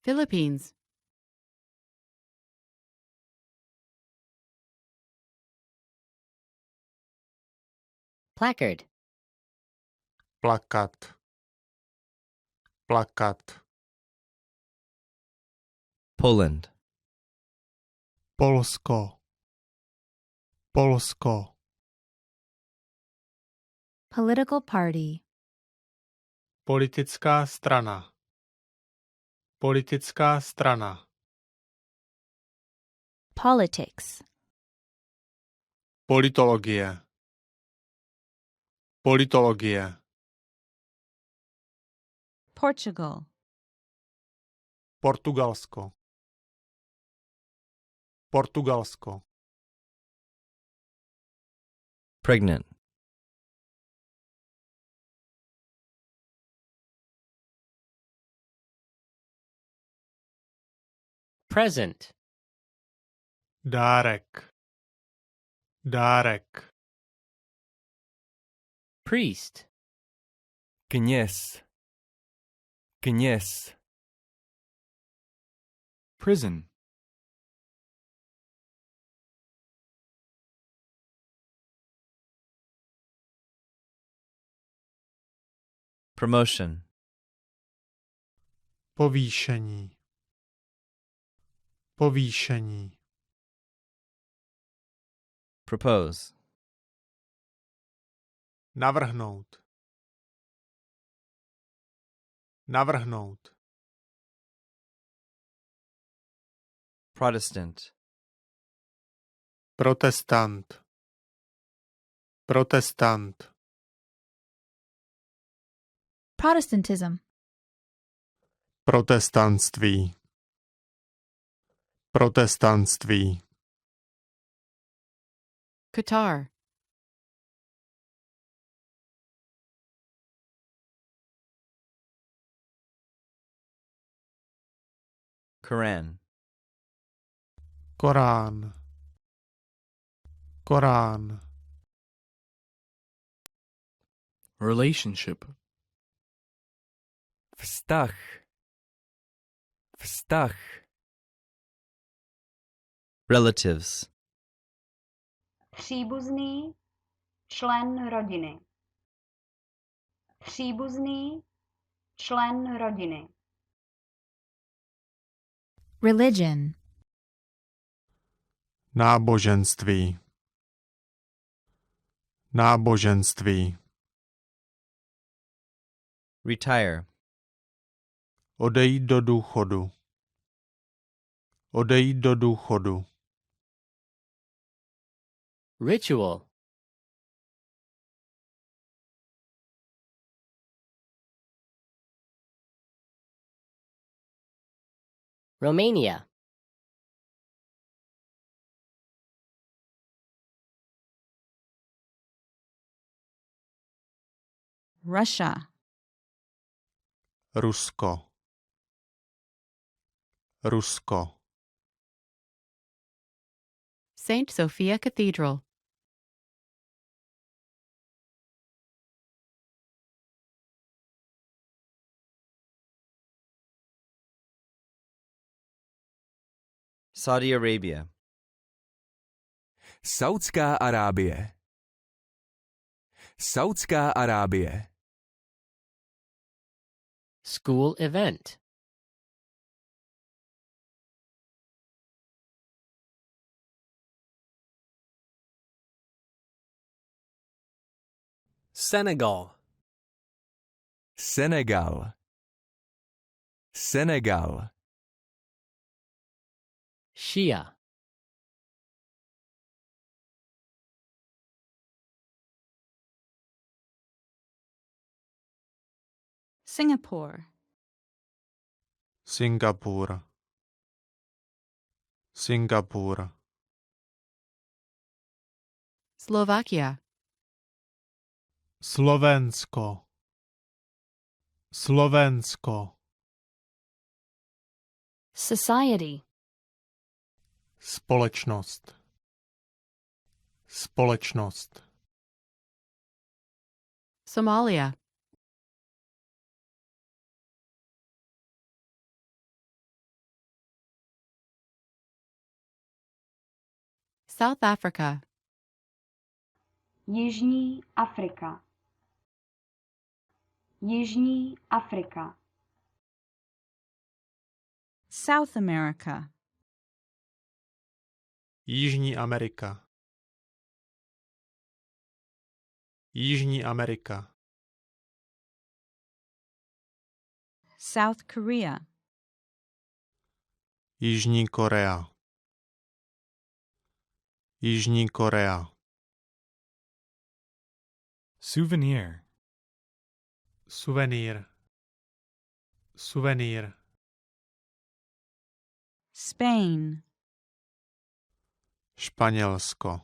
Philippines. Placard. Plakat. Plakat. Poland. Polsko. Polsko. Political party. Politická strana. Politická strana. Politics. Politologie. Politologie. Portugal. Portugalsko. Portugalsko. Pregnant. Present. Dárek. Dárek. Priest. Kněz. Kněz. Prison. Promotion. Povýšení. Povýšení. Propose. Navrhnout. Navrhnout. Protestant. Protestant. Protestant. Protestantism. Protestantství. Protestantství. Qatar. Quran. Korán. Korán. Relationship. Vztah. Vztah. Relatives. Příbuzný, člen rodiny. Příbuzný, člen rodiny. Religion. Náboženství. Náboženství. Retire. Odejít do důchodu. Odejít do důchodu. Ritual. Romania. Russia. Rusko. Rusko. St. Sophia Cathedral. Saudi Arabia. Saudská Arábie. Saudská Arábie. School event. Senegal. Senegal. Senegal. Shia. Singapore. Singapur. Singapur. Slovakia. Slovensko. Slovensko. Society. Společnost. Společnost. Somalia. South Africa. Jižní Afrika. Jižní Afrika. South America. Jižní Amerika. Jižní Amerika. South Korea. Jižní Korea. Jižní Korea. Souvenir. Suvenýr. Suvenýr. Spain, Španělsko.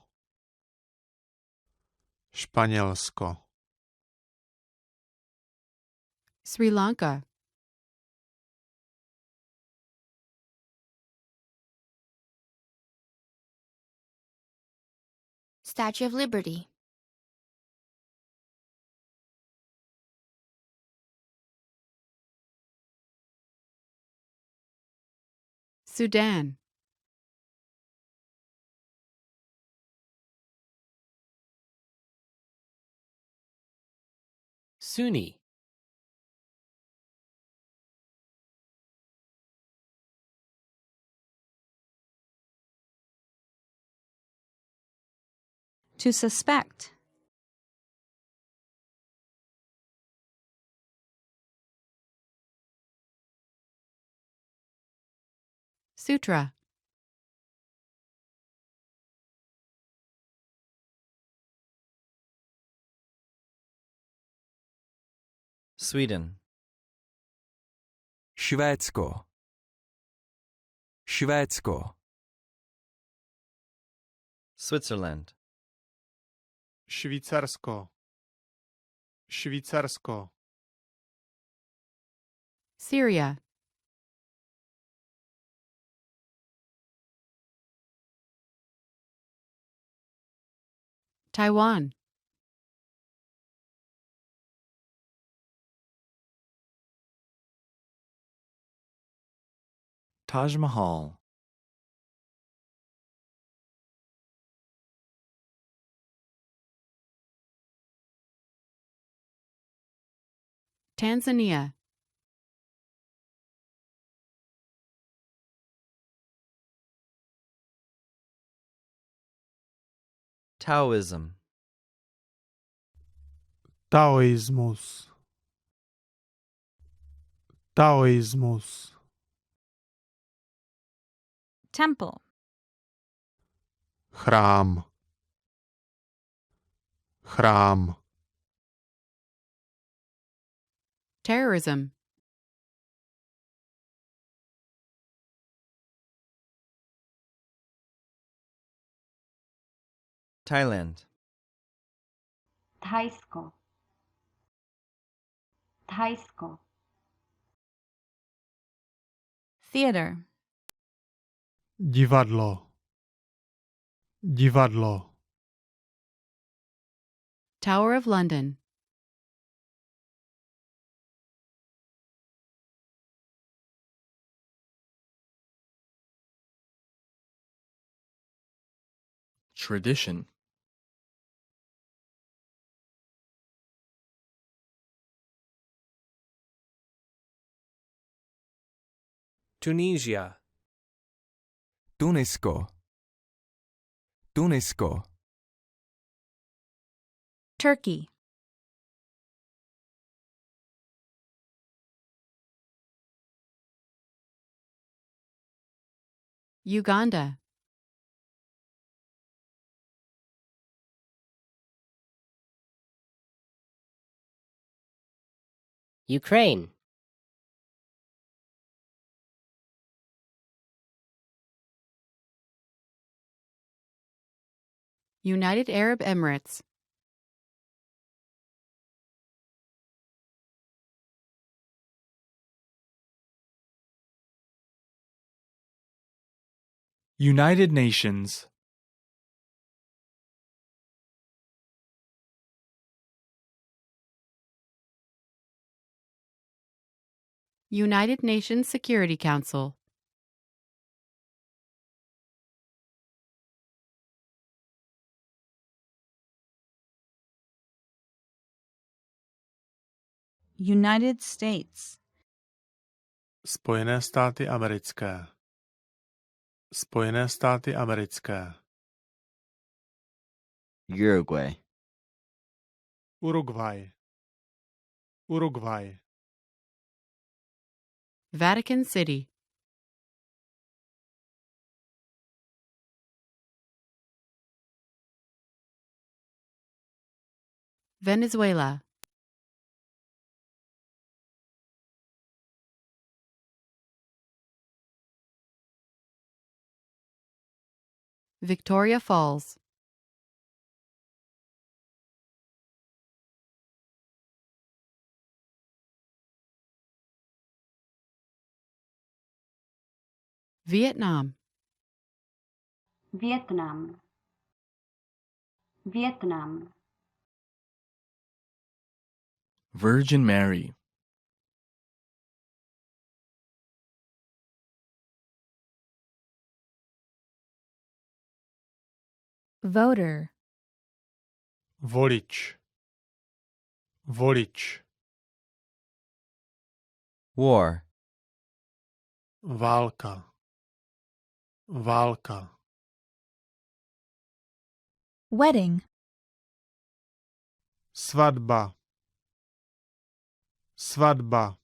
Španělsko. Sri Lanka. Statue of Liberty. Sudan. Sunni. to suspect. Sutra. Sweden. Švédsko. Švédsko. Switzerland. Švýcarsko. Švýcarsko. Syria. Taiwan. Taj Mahal. Tanzania. Taoism. Taoismus. Taoismus. Temple. Chrám. Chrám. Terrorism. Thailand. Thajsko. Thajsko. Theater. Divadlo. Divadlo. Tower of London. Tradition. Tunisia. Tunisko. Tunisko. Turkey. Uganda. Ukraine. United Arab Emirates. United Nations. United Nations Security Council. United States. Spojené státy americké. Spojené státy americké. Uruguay. Uruguay. Uruguay. Vatican City. Venezuela. Victoria Falls. Vietnam. Vietnam. Vietnam. Virgin Mary. Voter. Volič. Volič. War. Válka. Válka. Wedding. Svatba. Svatba.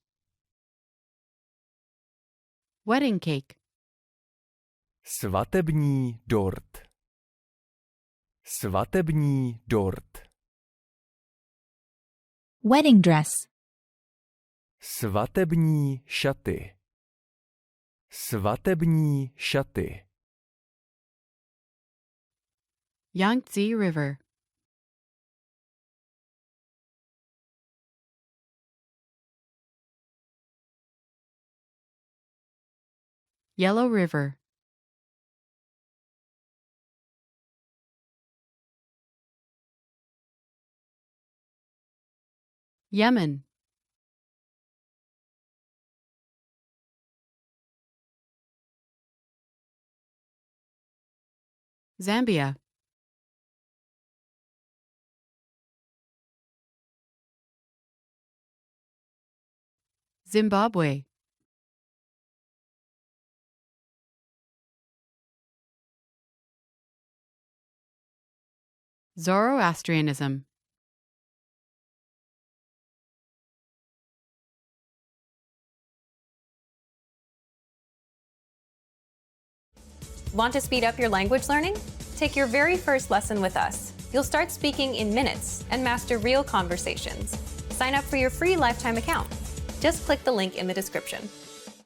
Wedding cake. Svatební dort. Svatební dort. Wedding dress. Svatební šaty. Svatební šaty. Yangtze River. Yellow River. Yemen. Zambia. Zimbabwe. Zoroastrianism. Want to speed up your language learning? Take your very first lesson with us. You'll start speaking in minutes and master real conversations. Sign up for your free lifetime account. Just click the link in the description.